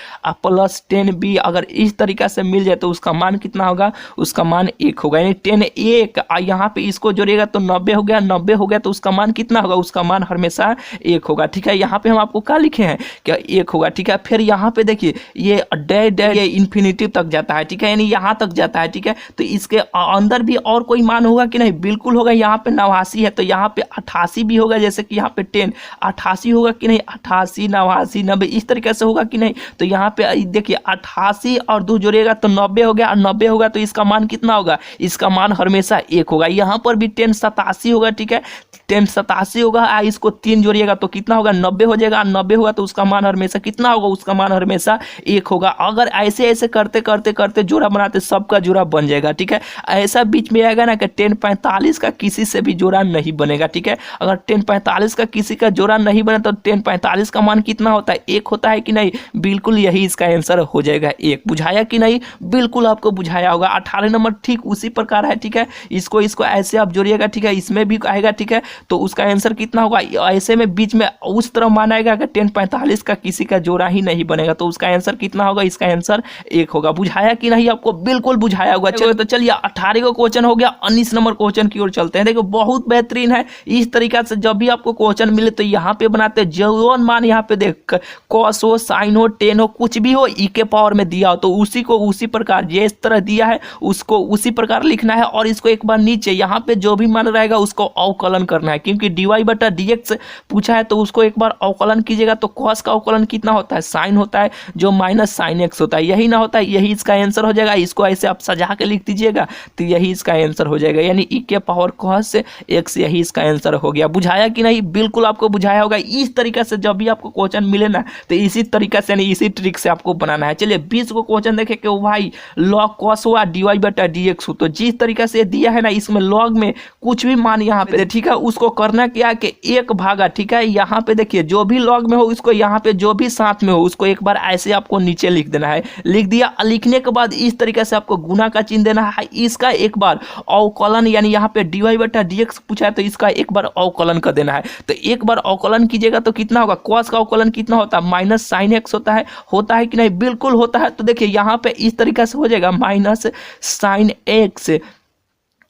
प्लस 10B, अगर इस तरीका से मिल जाए तो उसका मान कितना होगा, उसका मान 1 होगा। यानी 10A यहाँ पे इसको जोड़ेगा तो 90 हो गया, 90 हो गया तो उसका मान कितना होगा, उसका मान हमेशा 1 होगा। ठीक है, यहाँ पे हम आपको क्या लिखे हैं, क्या 1 होगा। ठीक है, फिर यहाँ पे देखिए ये ये इन्फिनिटी तक जाता है। ठीक है, यानी यहाँ तक जाता है। ठीक है, तो इसके अंदर भी और कोई मान होगा कि नहीं, बिल्कुल होगा। यहाँ पे 89 है तो यहाँ पे 88 भी होगा, जैसे कि यहाँ पे 10 88 होगा कि नहीं, 88 89 90 इस तरीके से होगा कि नहीं। तो यहाँ पे देखिए 88 और 2 जोड़ेगा तो 90 हो गया, और 90 होगा तो इसका मान कितना होगा, इसका मान हमेशा 1 होगा। यहाँ पर भी 1087 होगा। ठीक है, 1087 होगा, इसको 3 जोड़िएगा तो कितना होगा, 90 हो जाएगा, 90 होगा तो उसका मान हमेशा कितना होगा, उसका मान हमेशा 1 होगा। अगर ऐसे ऐसे करते करते करते जोड़ा बनाते सबका जोड़ा बन जाएगा। ठीक है, ऐसा बीच में आएगा ना कि 1045 का किसी से भी जोड़ा नहीं बनेगा। ठीक है, अगर 1045 का किसी का जोड़ा नहीं बने तो 1045 का मान कितना होता है, 1 होता है कि नहीं, बिल्कुल यही इसका आंसर हो जाएगा 1। बुझाया कि नहीं, बिल्कुल आपको बुझाया होगा। 18 नंबर ठीक उसी प्रकार है। ठीक है, इसको ऐसे आप जोड़िएगा। ठीक है, इसमें भी आएगा। ठीक है, तो उसका आंसर कितना होगा, ऐसे में बीच में उस तरह मानाएगा कि 1045 का किसी का जोड़ा ही नहीं बनेगा, तो उसका आंसर कितना होगा, इसका आंसर 1 होगा। बुझाया कि नहीं, आपको बिल्कुल बुझाया होगा। चलो तो चलिए 18 का क्वेश्चन हो गया, 19 नंबर क्वेश्चन की ओर चलते हैं। देखो बहुत बेहतरीन है। इस तरीका से जब भी आपको क्वेश्चन मिले तो यहाँ पे बनाते हैं, जो मान यहाँ पे देख कॉस हो, साइन हो, टेन हो, कुछ भी हो, ई के पावर में दिया हो तो उसी को उसी प्रकार जिस तरह दिया है उसको उसी प्रकार लिखना है, और इसको एक बार नीचे यहाँ पे जो भी मान रहेगा उसको अवकलन करना है, क्योंकि dy/dx पूछा है तो उसको एक बार अवकलन कीजिएगा। तो कॉस का अवकलन कितना होता है, साइन होता है, जो माइनस साइन एक्स होता है, यही ना होता है, यही इसका आंसर हो जाएगा। इसको ऐसे आप सजा के लिख दीजिएगा तो यही इसका आंसर हो जाएगा, यानी ई के पावर कॉस एक्स, यही इसका आंसर हो गया। बुझाया कि नहीं, बिल्कुल आपको बुझाया होगा। इस तरीके से जब भी आपको क्वेश्चन मिले ना तो इसी तरीके से यानी इसी ट्रिक से आपको बनाना है। चलिए 20 को क्वेश्चन देखे कि भाई लॉग कॉस हुआ dy/dx हो, तो जिस तरीके से दिया है ना इसमें लॉग में कुछ भी मान यहाँ पे, ठीक है, उसको करना क्या है कि 1 भागा। ठीक है, यहाँ पे देखिए जो भी लॉग में हो उसको यहाँ पे जो भी साथ में हो उसको एक बार ऐसे आपको नीचे लिख देना है। लिख दिया, लिखने के बाद इस तरीके से आपको गुना का चिन्ह देना है। इसका एक बार अवकलन, यानी यहाँ पे dy/dx पूछा है तो इसका एक बार अवकलन कर देना है। तो एक बार अवकलन कीजिएगा तो कितना होगा, cos का अवकलन कितना होता है, माइनस साइन एक्स होता है कि नहीं, बिल्कुल होता है। तो देखिए यहाँ पे इस तरीके से हो जाएगा, माइनस साइन एक्स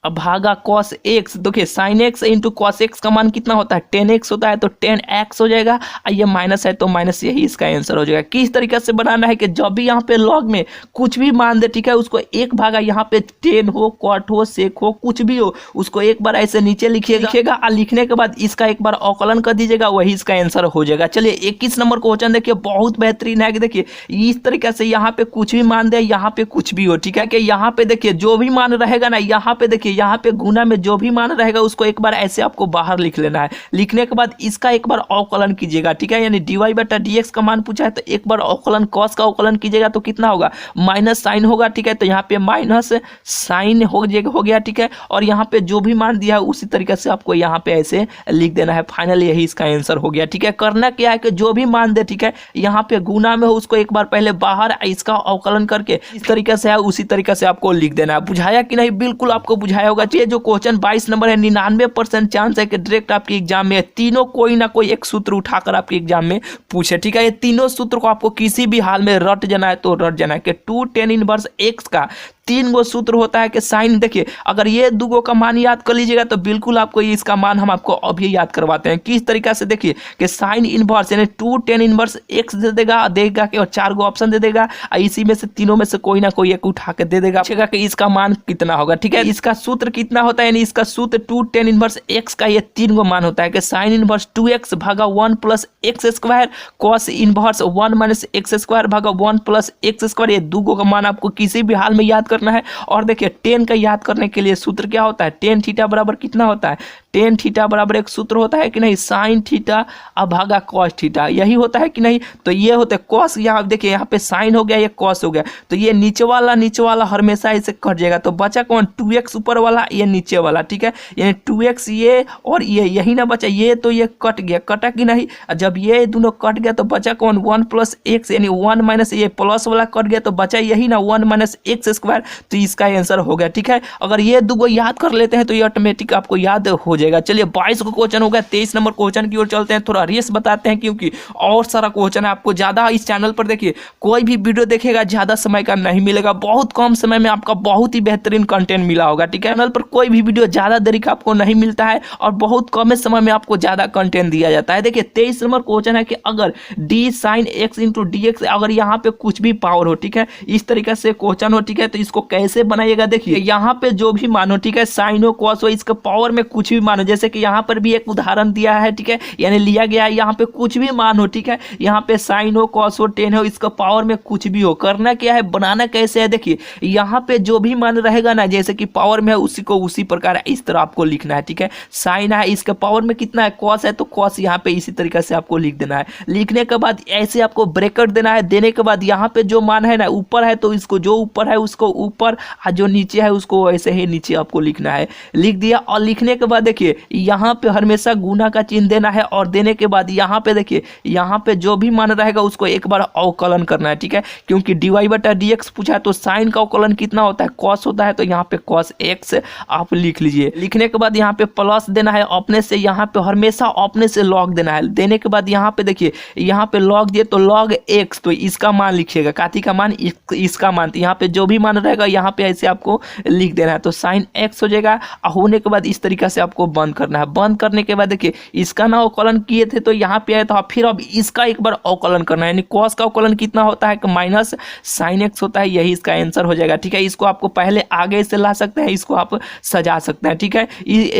भागा कॉस एक्स। देखिए sine x into cos x का मान कितना होता है, 10x होता है, तो 10x हो जाएगा, और ये माइनस है तो माइनस, यही इसका आंसर हो जाएगा। किस तरीके से बनाना है कि जब भी यहाँ पे लॉग में कुछ भी मान दे, ठीक है, उसको 1 भागा यहाँ पे 10 हो, कॉट हो, सेक हो, कुछ भी हो, उसको एक बार ऐसे नीचे लिखिएगा, और लिखने के बाद इसका एक बार अवकलन कर दीजिएगा, वही इसका आंसर हो जाएगा। चलिए 21 नंबर क्वेश्चन देखिए, बहुत बेहतरीन है कि देखिए इस तरीके से यहाँ पे कुछ भी मान दे, यहाँ पे कुछ भी हो, ठीक है, कि यहाँ पे देखिए जो भी मान रहेगा ना, यहाँ पे देखिए यहाँ पे गुना में जो भी मान रहेगा उसको एक बार ऐसे आपको बाहर लिख लेना है। लिखने के बाद इसका एक बार अवकलन कीजिएगा। ठीक है, यानी dy/dx का मान पूछा है तो एक बार अवकलन कॉस का अवकलन कीजिएगा तो कितना होगा, माइनस साइन होगा। ठीक है, तो यहाँ पे माइनस साइन हो गया। ठीक है, और यहाँ पे जो भी मान दिया है उसी तरीके से आपको यहाँ पे ऐसे लिख देना है। फाइनली यही इसका आंसर हो गया। ठीक है, करना क्या है कि जो भी मान दे, ठीक है, यहाँ पे गुना में हो उसको एक बार पहले बाहर, इसका अवकलन करके इस तरीके से है उसी तरीके से आपको लिख देना है। बुझाया कि नहीं, बिल्कुल आपको बुझाया होगा। जो क्वेश्चन 22 नंबर है, 99% चांस है कि डायरेक्ट आपके एग्जाम में तीनों कोई ना कोई एक सूत्र उठाकर आपके एग्जाम में पूछे। ठीक है, ये तीनों सूत्र को आपको किसी भी हाल में रट जाना है तो रट जाना है कि 2 tan इनवर्स x का 3 गो सूत्र होता है कि साइन, देखिए अगर ये 2 गो का मान याद कर लीजिएगा तो बिल्कुल आपको इसका मान हम आपको अभी याद करवाते हैं। किस तरीका से देखिए कि साइन इनवर्स यानी 2 tan इनवर्स x दे देगा कि और 4 गो ऑप्शन दे देगा, इसी में से तीनों में से कोई ना कोई एक उठा के दे देगा कि इसका मान कितना होगा। ठीक है, इसका सूत्र कितना होता है, यानी इसका सूत्र 2 tan इनवर्स x का ये 3 गो मान होता है कि साइन इनवर्स 2x भागा 1 plus x square, cos inverse 1 minus x square भागा 1 प्लस एक्स स्क्वायर। ये 2 गो का मान आपको किसी भी हाल में याद करना है। और देखिए tan का याद करने के लिए सूत्र क्या होता है, tan थीटा बराबर कितना होता है, tan थीटा बराबर एक सूत्र होता है कि नहीं, साइन थीटा भागा कॉस थीटा, यही होता है कि नहीं। तो ये होता है कॉस, यहाँ देखिए यहाँ पे साइन हो गया, ये कॉस हो गया, तो ये नीचे वाला हमेशा इसे कट जाएगा, तो बचा कौन, 2x ऊपर वाला, ये नीचे वाला। ठीक है, यानी 2x ये और ये, यही ना बचा, ये तो ये कट गया, कटा कि नहीं, जब ये दोनों कट गया तो बचा कौन, 1 प्लस एक्स, यानी 1 माइनस ये प्लस वाला कट गया तो बचा यही ना 1 माइनस एक्स स्क्वायर, तो इसका आंसर हो गया। ठीक है, अगर ये 2 गो याद कर लेते हैं तो ये ऑटोमेटिक आपको याद हो जाएगा। जाएगा। चलिए 22 को क्वेश्चन हो गया, 23 नंबर क्वेश्चन की ओर चलते हैं। थोड़ा रेस बताते हैं क्योंकि और सारा क्वेश्चन है। आपको ज़्यादा इस चैनल पर देखिए कोई भी वीडियो देखेगा ज़्यादा समय का नहीं मिलेगा, बहुत कम समय में आपका बहुत ही बेहतरीन कंटेंट मिला होगा। ठीक है, चैनल पर कोई भी वीडियो ज़्यादा देरी का आपको नहीं मिलता है और बहुत कम समय में आपको ज़्यादा कंटेंट दिया जाता है। देखिए 23 नंबर क्वेश्चन है कि अगर D sine x into D x, अगर यहाँ पे कुछ भी पावर हो, ठीक है, इस तरीके से क्वेश्चन हो, ठीक है, तो इसको कैसे बनाइएगा। देखिए यहाँ पे जो भी मानो, ठीक है, साइन हो कॉस हो, इसके पावर में कुछ भी मानो, जैसे कि यहाँ पर भी एक उदाहरण दिया है, ठीक है, यानी लिया गया है, यहाँ पे कुछ भी मान हो, ठीक है, यहाँ पे साइन हो कॉस हो टेन हो, इसका पावर में कुछ भी हो, करना क्या है, बनाना कैसे है। देखिए यहाँ पे जो भी मान रहेगा ना, जैसे कि पावर में है उसी को उसी प्रकार इस तरह आपको लिखना है। ठीक है, साइन है, इसके पावर में कितना है, कॉस है, तो कॉस यहाँ पे इसी तरीके से आपको लिख देना है। लिखने के बाद ऐसे आपको ब्रैकेट देना है। देने के बाद यहाँ पे जो मान है ना, ऊपर है तो इसको जो ऊपर है उसको ऊपर, और जो नीचे है उसको ऐसे ही नीचे आपको लिखना है। लिख दिया और लिखने के बाद देखिए यहाँ पे हमेशा गुना का चिन्ह देना है और देने के बाद यहाँ पे देखिए यहाँ पे जो भी मान रहेगा उसको एक बार अवकलन करना है। ठीक है, क्योंकि dy बटा dx पूछा है तो साइन का अवकलन कितना होता है, cos होता है, तो यहाँ पे cos x आप लिख लीजिए। लिखने के बाद यहाँ पे प्लस देना है अपने से, यहाँ पे हमेशा अपने से लॉग देना है। देने के बाद यहाँ पे देखिए यहाँ पे लॉग दिए तो log x, तो इसका मान लिखिएगा, काती का मान, इसका मान, तो यहाँ पे जो भी मान रहेगा यहाँ पे ऐसे आपको लिख देना है, तो साइन x हो जाएगा। होने के बाद इस तरीके से आपको बंद करना है। बंद करने के बाद देखिए इसका ना अवकलन किए थे तो यहाँ पे आए, तो फिर अब इसका एक बार अवकलन करना है, यानी कॉस का अवकलन कितना होता है, माइनस साइन एक्स होता है, यही इसका आंसर हो जाएगा। ठीक है, इसको आपको पहले आगे से ला सकते हैं, इसको आप सजा सकते हैं। ठीक है,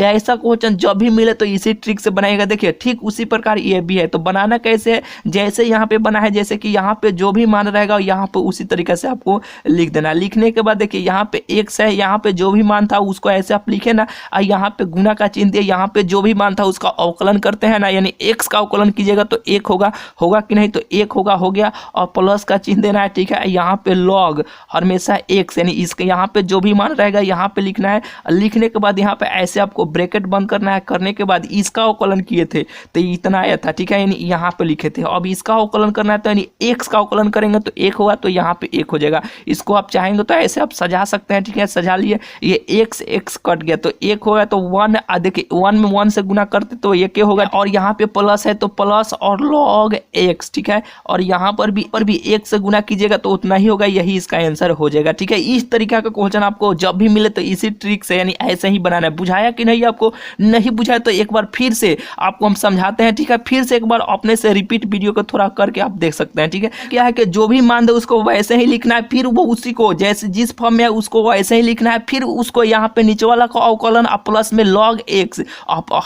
ऐसा क्वेश्चन जब भी मिले तो इसी ट्रिक से बनाएगा। देखिए ठीक उसी प्रकार ये भी है, तो बनाना कैसे है, जैसे यहाँ पे बना है, जैसे कि यहाँ पे जो भी मान रहेगा यहाँ पे उसी तरीके से आपको लिख देना। लिखने के बाद देखिए यहाँ पे एक्स है, यहाँ पे जो भी मान था उसको ऐसे आप लिखे ना, और यहाँ पे गुना का चिन्ह दिया, यहाँ पे जो भी मान था उसका अवकलन करते हैं ना, यानी एक्स का अवकलन कीजिएगा तो एक होगा कि नहीं, तो एक होगा, हो गया, और प्लस का चिन्ह देना है। ठीक है, यहाँ पे लॉग हमेशा एक्स, यानी इसके यहाँ पे जो भी मान रहेगा यहाँ पे लिखना है। लिखने के बाद यहाँ पे ऐसे आपको ब्रैकेट बंद करना है। करने के बाद इसका अवकलन किए थे तो इतना आया था, ठीक है, यानी यहाँ पे लिखे थे। अब इसका अवकलन करना है तो यानी एक्स का अवकलन करेंगे तो एक होगा, तो यहाँ पे एक हो जाएगा। इसको आप चाहेंगे तो ऐसे आप सजा सकते हैं। ठीक है, सजा लिए, ये एक्स कट गया तो एक होगा, तो वन, देखिए वन में वन से गुना करते तो एक होगा, और यहाँ पे प्लस है तो प्लस और लॉग एक्स। ठीक है, और यहाँ पर भी एक से गुना कीजिएगा तो उतना ही होगा, यही इसका आंसर हो जाएगा। ठीक है, इस तरीका का क्वेश्चन आपको जब भी मिले तो इसी ट्रिक से, यानी ऐसे ही बनाना है। बुझाया कि नहीं, आपको नहीं बुझाया तो एक बार फिर से आपको हम समझाते हैं। ठीक है, फिर से एक बार अपने से रिपीट वीडियो को थोड़ा करके आप देख सकते हैं। ठीक है, क्या है कि जो भी मान दे उसको वैसे ही लिखना है, फिर वो उसी को जैसे जिस फॉर्म में है उसको वैसे ही लिखना है, फिर उसको यहाँ पे नीचे वाला का अवकलन प्लस में लॉग एक्स,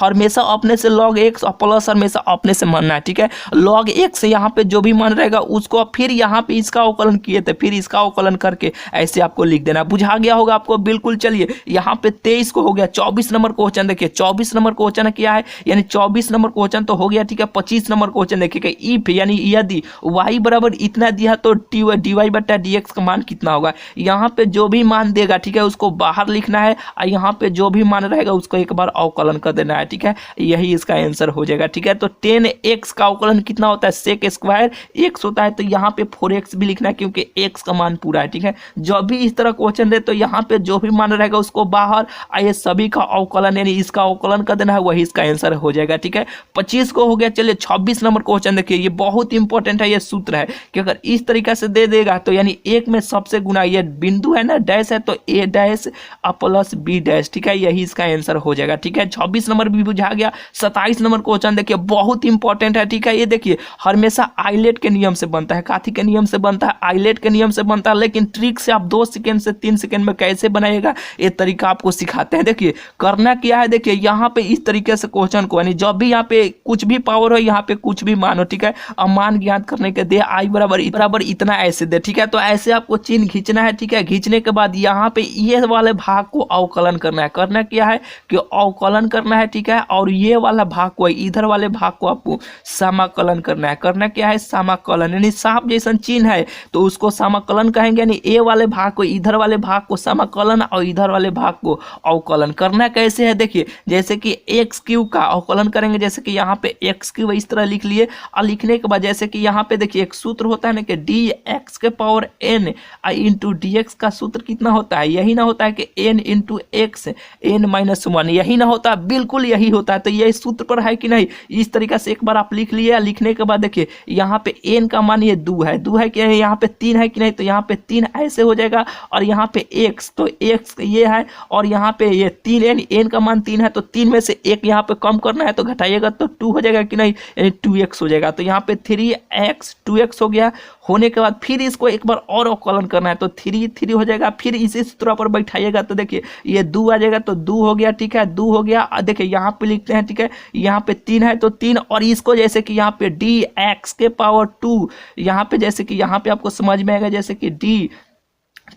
हमेशा अपने से लॉग एक्स और प्लस हमेशा अपने से मानना है। ठीक है, लॉग एक्स यहाँ पे जो भी मान रहेगा उसको फिर यहाँ पे इसका अवकलन किए थे, फिर इसका अवकलन करके ऐसे आपको लिख देना। बुझा गया होगा आपको, बिल्कुल। चलिए यहाँ पे 23 को हो गया। 24 नंबर क्वेश्चन देखिए, 24 नंबर क्वेश्चन क्या है, यानी 24 नंबर क्वेश्चन तो हो गया। ठीक है, 25 नंबर क्वेश्चन देखिए, इफ यानी यदि y बराबर इतना दिया तो dy बटा dx का मान कितना होगा। यहाँ पे जो भी मान देगा, ठीक है, उसको बाहर लिखना है, और यहाँ पे जो भी मान रहेगा उसको एक बार अवकलन कर देना है। ठीक है, यही इसका आंसर हो जाएगा। ठीक है, तो 10x का अवकलन कितना होता है, सेक स्क्वायर x होता है, तो यहाँ पे 4x भी लिखना है क्योंकि x का मान पूरा है। ठीक है, जब भी इस तरह क्वेश्चन दे तो यहाँ पे जो भी मान रहेगा उसको बाहर, ये सभी का अवकलन यानी इसका अवकलन कर देना है, वही इसका आंसर हो जाएगा। ठीक है, 25 को हो गया। चलिए 26 नंबर क्वेश्चन देखिए, ये बहुत इंपॉर्टेंट है। ये सूत्र है कि अगर इस तरीके से दे देगा तो यानी एक में सबसे गुना, ये बिंदु है ना, डैश है, तो a dash plus b dash. ठीक है, यही इसका आंसर हो जाएगा। ठीक है, 26 नंबर भी बुझा गया। 27 नंबर क्वेश्चन देखिए, बहुत इंपॉर्टेंट है। ठीक है, ये देखिए हमेशा आइलेट के नियम से बनता है। काथी के नियम से बनता है, आइलेट के नियम से बनता है, लेकिन ट्रिक से आप 2 सेकंड से 3 सेकंड में कैसे बनाएगा ये तरीका आपको सिखाते हैं। देखिए करना क्या है, देखिए यहाँ पे इस तरीके से क्वेश्चन को, यानी जब भी यहाँ पे कुछ भी पावर हो, यहाँ पे कुछ भी मान हो, ठीक है, अब मान ज्ञात करने के दे आई बराबर इतना ऐसे दे। ठीक है, तो ऐसे आपको चिन्ह खींचना है। ठीक है, खींचने के बाद यहाँ पे ये वाले भाग को अवकलन करना है। करना क्या है कि अवकलन करना है। ठीक है, और ये वाला भाग को, इधर वाले भाग को आपको समाकलन करना है। करना क्या है, समाकलन, यानी सांप जैसा चिन्ह है तो उसको समाकलन कहेंगे, यानी ए वाले भाग को, इधर वाले भाग को समाकलन और इधर वाले भाग को अवकलन। करना कैसे है, देखिए जैसे कि एक्स क्यू का अवकलन करेंगे, जैसे कि यहाँ पे एक्स क्यू इस तरह लिख लिए, और लिखने के बाद जैसे कि यहाँ पे देखिए एक सूत्र होता है ना कि डी एक्स के power N into D X का सूत्र कितना होता है, यही ना होता है कि N into X N minus one, यही ना होता है, बिल्कुल यही होता है। तो ये इस सूत्र पर है कि नहीं, इस तरीके से एक बार आप लिख लिए। लिखने के बाद देखिए यहाँ पे n का मान ये 2 है, 2 है कि नहीं, यहाँ पे 3 है कि नहीं, तो यहाँ पे 3 ऐसे हो जाएगा। और यहाँ पे x, तो x ये है, और यहाँ पे ये 3n, n का मान 3 है, तो 3 में से एक यहाँ पे कम करना है, तो घटाइएगा तो 2 हो जाएगा कि नहीं, यानी 2x हो जाएगा। तो यहाँ पे 3x 2x हो गया। होने के बाद फिर इसको एक बार और अवकलन करना है, तो 3 हो जाएगा। फिर इसी सूत्र पर बैठाइएगा तो देखिए ये 2 आ जाएगा, तो 2 हो गया, ठीक है, 2 हो गया। देखिए यहाँ पे लिखते हैं, ठीक है, यहाँ पे 3 है तो 3, और इसको जैसे कि यहाँ पे dx के पावर 2, यहाँ पे जैसे कि यहाँ पे आपको समझ में आएगा, जैसे कि d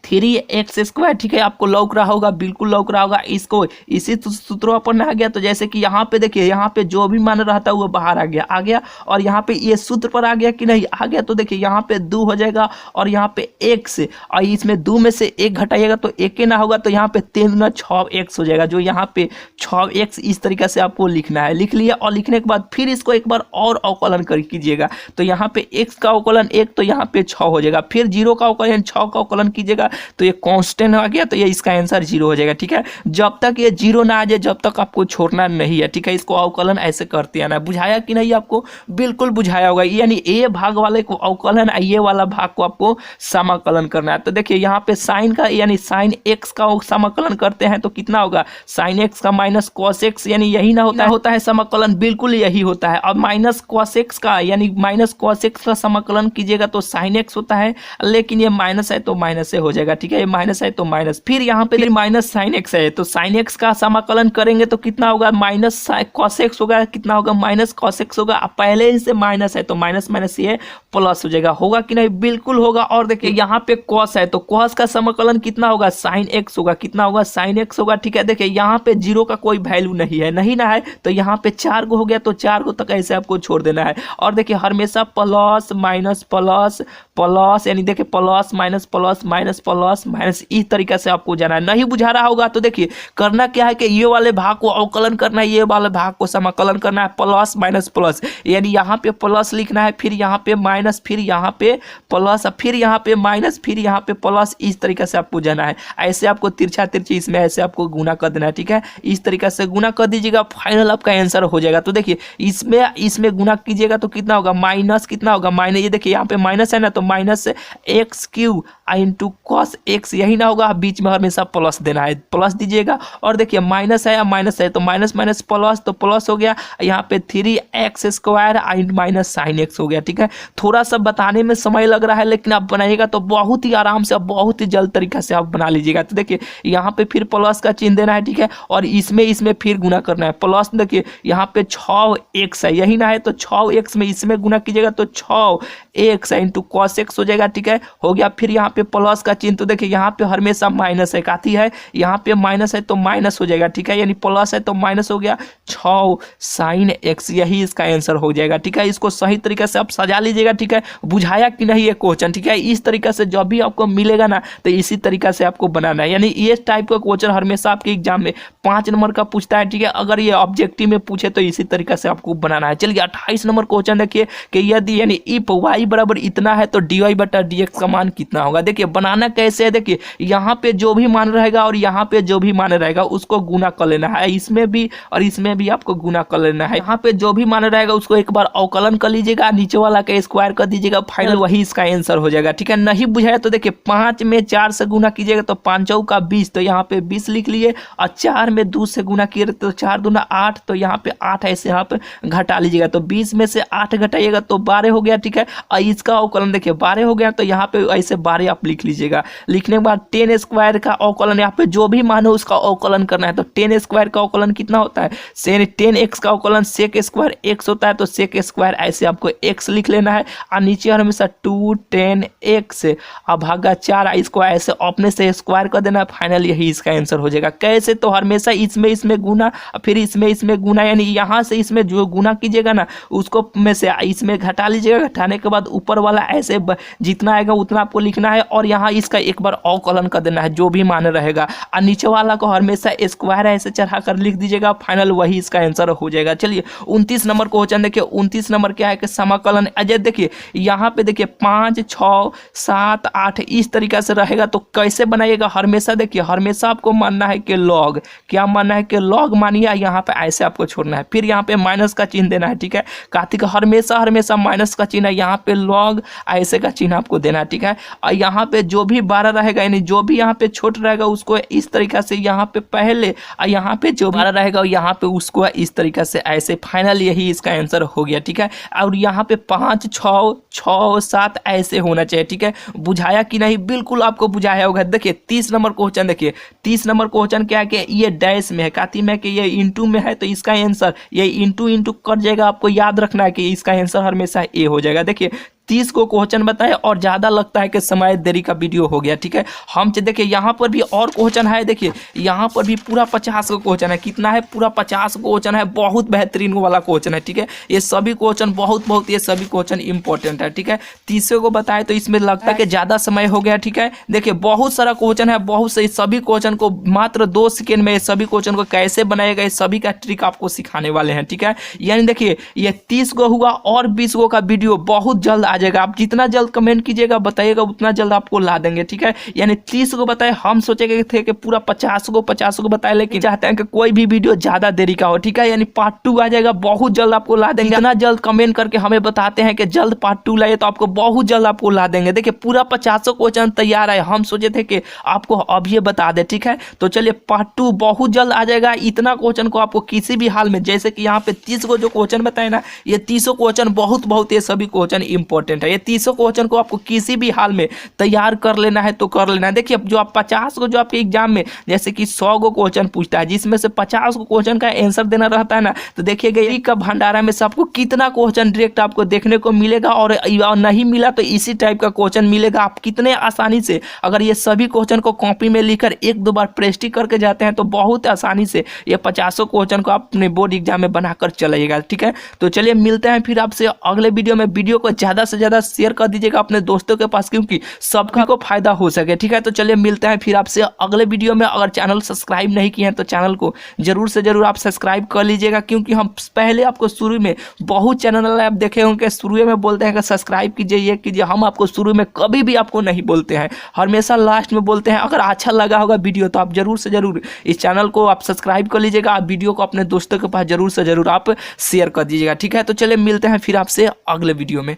3x², ठीक है, आपको लौक रहा होगा, बिल्कुल लौक रहा होगा। इसको इसी सूत्रों पर आ गया, तो जैसे कि यहाँ पे देखिए, यहाँ पे जो भी मान रहा था वो बाहर आ गया, और यहाँ पे ये सूत्र पर आ गया कि नहीं, आ गया। तो देखिए यहाँ पे 2 हो जाएगा, और यहाँ पे x, और इसमें 2 में से 1 घटाइएगा तो 1 के ना होगा, तो यहाँ पे 3 × 6x हो जाएगा, जो यहाँ पे 6x इस तरीके से आपको लिखना है। लिख लिया, और लिखने के बाद फिर इसको एक बार और अवकलन कर कीजिएगा। तो यहाँ पे x का अवकलन 1, तो यहाँ पे 6 हो जाएगा। फिर 0 का अवकलन 6 का अवकलन कीजिएगा, तो ये कांस्टेंट आ गया, तो ये इसका आंसर 0 हो जाएगा। ठीक है, जब तक ये 0 ना आ जाए जब तक आपको छोड़ना नहीं है। ठीक है, इसको अवकलन ऐसे करते आना। बुझाया कि नहीं आपको? बिल्कुल बुझाया होगा। यानी ए भाग वाले को अवकलन, ये वाला भाग को आपको समाकलन करना है। तो देखिए यहाँ पे साइन का, यानी साइन एक्स का समाकलन करते हैं तो कितना होगा, साइन एक्स का माइनस कॉस एक्स, यानी यही ना होता है समाकलन, बिल्कुल यही होता है। अब माइनस कॉस एक्स का, यानी माइनस कॉस एक्स का समाकलन कीजिएगा तो साइन एक्स होता है, लेकिन ये माइनस है तो माइनस से हो जाएगा। ठीक है, ये माइनस है तो माइनस, फिर यहाँ पे माइनस साइन एक्स है तो साइन एक्स का समाकलन करेंगे तो कितना होगा, माइनस कॉस एक्स होगा, कितना होगा, माइनस कॉस एक्स होगा। अब पहले से माइनस है तो माइनस माइनस ये प्लस हो जाएगा, होगा कि नहीं, बिल्कुल होगा। और देखिए यहाँ पे कॉस है तो कॉस का समाकलन कितना होगा, साइन एक्स होगा, कितना होगा, साइन एक्स होगा। ठीक है, देखिए यहाँ पे 0 का कोई वैल्यू नहीं है, नहीं ना है, तो यहाँ पे 4 गो हो गया, तो 4 गो तक ऐसे आपको छोड़ देना है। और देखिए हमेशा प्लस माइनस प्लस प्लस, यानी देखिए plus minus plus minus plus minus, इस तरीके से आपको जाना है। नहीं बुझा रहा होगा तो देखिए करना क्या है कि ये वाले भाग को अवकलन करना है, ये वाले भाग को समाकलन करना है, प्लस माइनस प्लस, यानी यहाँ पे प्लस लिखना है, फिर यहाँ पे माइनस, फिर यहाँ पे प्लस, फिर यहाँ पे माइनस, फिर यहाँ पे प्लस, इस तरीके से आपको जाना है। ऐसे आपको तिरछा तिरछी इसमें ऐसे आपको गुना कर देना है। ठीक है, इस तरीके से गुना कर दीजिएगा, फाइनल आपका आंसर हो जाएगा। तो देखिए इसमें गुना कीजिएगा तो कितना होगा, माइनस कितना होगा, माइनस, ये देखिए यहाँ पे माइनस है ना, तो minus x Q into cos x, यही ना होगा, बीच में हमेशा प्लस देना है, प्लस दीजिएगा। और देखिए माइनस है तो माइनस माइनस प्लस, तो प्लस हो गया, यहाँ पे 3x² माइनस साइन एक्स हो गया। ठीक है, थोड़ा सा बताने में समय लग रहा है, लेकिन आप बनाइएगा तो बहुत ही आराम से, बहुत ही जल्द तरीका से आप बना लीजिएगा। तो देखिए यहाँ पे फिर प्लस का चिन्ह देना है। ठीक है, और इसमें फिर गुना करना है, प्लस, देखिए यहाँ पे 6x है, यही ना है, तो 6x में इसमें गुना कीजिएगा तो 6x इंटू कॉस एक्स हो जाएगा। ठीक है, हो गया, फिर यहाँ पे प्लस का चिन्ह, तो देखिए यहाँ पे हमेशा माइनस है, काती है, यहाँ पे माइनस है तो माइनस हो जाएगा। ठीक है, यानी प्लस है तो माइनस हो गया, 6 साइन एक्स, यही इसका आंसर हो जाएगा। ठीक है, इसको सही तरीके से आप सजा लीजिएगा। ठीक है, बुझाया कि नहीं ये क्वेश्चन? ठीक है, इस तरीके से जब भी आपको मिलेगा ना तो इसी तरीके से आपको बनाना है। यानी ये टाइप का क्वेश्चन हमेशा आपके एग्जाम में 5 नंबर का पूछता है। ठीक है, अगर ये ऑब्जेक्टिव में पूछे तो इसी तरीके से आपको बनाना है। चलिए 28 नंबर क्वेश्चन देखिए कि यदि यानी इफ y बराबर इतना है तो dy/dx का मान कितना होगा। देखिए बनाना कैसे है, देखिए यहाँ पे जो भी मान रहेगा और यहाँ पे जो भी मान रहेगा उसको गुना कर लेना है, इसमें भी और इसमें भी आपको गुना कर लेना है। यहाँ पे जो भी मान रहेगा उसको एक बार अवकलन कर लीजिएगा, नीचे वाला का स्क्वायर कर दीजिएगा, फाइनल वही इसका आंसर हो जाएगा। ठीक है, नहीं बुझाया तो देखिए 5 में 4 से गुना कीजिएगा तो 5 चौका 20, तो यहाँ पे 20 लिख लिए, और 4 में 2 से गुना किए तो 4 दूना 8, तो यहाँ पे 8 ऐसे यहाँ पे घटा लीजिएगा, तो 20 में से 8 घटाइएगा तो 12 हो गया। ठीक है, और इसका अवकलन देखिए 12 हो गया, तो यहाँ पे ऐसे 12 आप लिख लीजिएगा। लिखने के बाद 10² का अवकलन, यहाँ पे जो भी मान हो उसका अवकलन करना है, तो 10² का अवकलन कितना होता है, 10x का अवकलन sec² x होता है, तो sec² ऐसे आपको x लिख लेना है, और नीचे हमेशा 2 10x अब भागा 4, इसको ऐसे अपने से स्क्वायर कर देना, फाइनल यही इसका आंसर हो जाएगा। कैसे, तो हमेशा इसमें गुना, फिर इसमें गुना, यानी यहाँ से इसमें जो गुना कीजिएगा ना उसको में से इसमें घटा लीजिएगा, घटाने के बाद ऊपर वाला ऐसे जितना आएगा उतना आपको लिखना है, और यहाँ इसका एक बार अवकलन कर देना है जो भी मान रहेगा, और नीचे वाला को हमेशा स्क्वायर ऐसे चढ़ा कर लिख दीजिएगा, फाइनल वही इसका आंसर हो जाएगा। चलिए 29 नंबर क्वेश्चन देखिए। 29 नंबर क्या है कि समाकलन। अजय देखिए यहाँ पे देखिए 5 6 7 8 इस तरीका से रहेगा, तो कैसे बनाइएगा? हमेशा देखिए हमेशा आपको मानना है कि लॉग, क्या मानना है कि लॉग मानिए, यहाँ पे ऐसे आपको छोड़ना है, फिर यहाँ पे माइनस का चिन्ह देना है, ठीक है। कार्तिक हमेशा हमेशा माइनस का चिन्ह है, यहाँ पे लॉग ऐसे का चिन्ह आपको देना है, ठीक है। और यहाँ पे जो भी 12 रहेगा यानी जो भी यहाँ पे छोट रहेगा उसको इस तरीका से यहाँ पे पहले, और यहाँ पे जो 12 रहेगा यहाँ पे उसको इस तरीका से ऐसे, फाइनल यही इसका आंसर हो गया, ठीक है। और यहाँ पे 5 6 6 7 ऐसे होना चाहिए, ठीक है। बुझाया कि नहीं? बिल्कुल आपको बुझाया होगा। देखिए 30 नंबर क्वेश्चन देखिए। 30 नंबर क्वेश्चन क्या है कि ये डैश में है, काती में कि ये इंटू में है, तो इसका आंसर ये इंटू इंटू कट जाएगा। आपको याद रखना है कि इसका आंसर हमेशा ए हो जाएगा। देखिए 30 को क्वेश्चन बताए और ज़्यादा लगता है कि समय देरी का वीडियो हो गया, ठीक है। हम देखिए यहाँ पर भी और क्वेश्चन है, देखिए यहाँ पर भी पूरा 50 का क्वेश्चन है। कितना है? पूरा 50 क्वेश्चन है। बहुत बेहतरीन वाला क्वेश्चन है, ठीक है। ये सभी क्वेश्चन बहुत ये सभी क्वेश्चन इंपॉर्टेंट है, ठीक है। 30 को बताए तो इसमें लगता है कि ज़्यादा समय हो गया, ठीक है। देखिए बहुत सारा क्वेश्चन है, बहुत से सभी क्वेश्चन को मात्र 2 सेकेंड में सभी क्वेश्चन को कैसे बनाएगा, इस सभी का ट्रिक आपको सिखाने वाले हैं, ठीक है। यानी देखिए ये 30 को हुआ और 20 को का वीडियो बहुत जल्द आ जाएगा। आप जितना जल्द कमेंट कीजिएगा बताइएगा उतना जल्द आपको ला देंगे, ठीक है। यानी 30 को बताए, हम सोचेंगे थे कि पूरा 50 को बताए, लेकिन चाहते हैं कि कोई भी वीडियो ज्यादा देरी का हो, ठीक है। यानी पार्ट 2 आ जाएगा, बहुत जल्द आपको ला देंगे। इतना जल्द कमेंट करके हमें बताते हैं कि जल्द पार्ट 2 लाइए तो आपको बहुत जल्द आपको ला देंगे। देखिए पूरा 50 क्वेश्चन तैयार है, हम सोचे थे कि आपको अभी बता दे, ठीक है। तो चलिए पार्ट 2 बहुत जल्द आ जाएगा। इतना क्वेश्चन को आपको किसी भी हाल में, जैसे कि यहाँ पे 30 को जो क्वेश्चन बताए ना, ये 30 क्वेश्चन बहुत ये सभी क्वेश्चन इंपॉर्टेंट है। ये 30 क्वेश्चन को आपको किसी भी हाल में तैयार कर लेना है तो कर लेना है। देखिए जो आप 50 को जो आपके एग्जाम में जैसे कि 100 को क्वेश्चन पूछता है, जिसमें से 50 को क्वेश्चन का आंसर देना रहता है ना, तो देखिएगा ये का भंडारा में से आपको कितना क्वेश्चन डायरेक्ट आपको देखने को मिलेगा, और नहीं मिला तो इसी टाइप का क्वेश्चन मिलेगा। आप कितने आसानी से अगर ये सभी क्वेश्चन को कॉपी में लिखकर 1-2 बार प्रैक्टिस करके जाते हैं तो बहुत आसानी से ये 50 क्वेश्चन को आप अपने बोर्ड एग्जाम में बनाकर चलाइएगा, ठीक है। तो चलिए मिलते हैं फिर आपसे अगले वीडियो में। वीडियो को ज़्यादा से ज़्यादा शेयर कर दीजिएगा अपने दोस्तों के पास, क्योंकि सबका को फायदा हो सके, ठीक है। तो चलिए मिलते हैं फिर आपसे अगले वीडियो में। अगर चैनल सब्सक्राइब नहीं किए हैं तो चैनल को जरूर से जरूर आप सब्सक्राइब कर लीजिएगा, क्योंकि हम पहले आपको शुरू में बहुत चैनल आप देखे होंगे शुरू में बोलते हैं कि सब्सक्राइब कीजिए, ये कीजिए। हम आपको शुरू में कभी भी आपको नहीं बोलते हैं, हमेशा लास्ट में बोलते हैं। अगर अच्छा लगा होगा वीडियो तो आप जरूर से जरूर इस चैनल को आप सब्सक्राइब कर लीजिएगा, आप वीडियो को अपने दोस्तों के पास जरूर से जरूर आप शेयर कर दीजिएगा, ठीक है। तो चलिए मिलते हैं फिर आपसे अगले वीडियो में।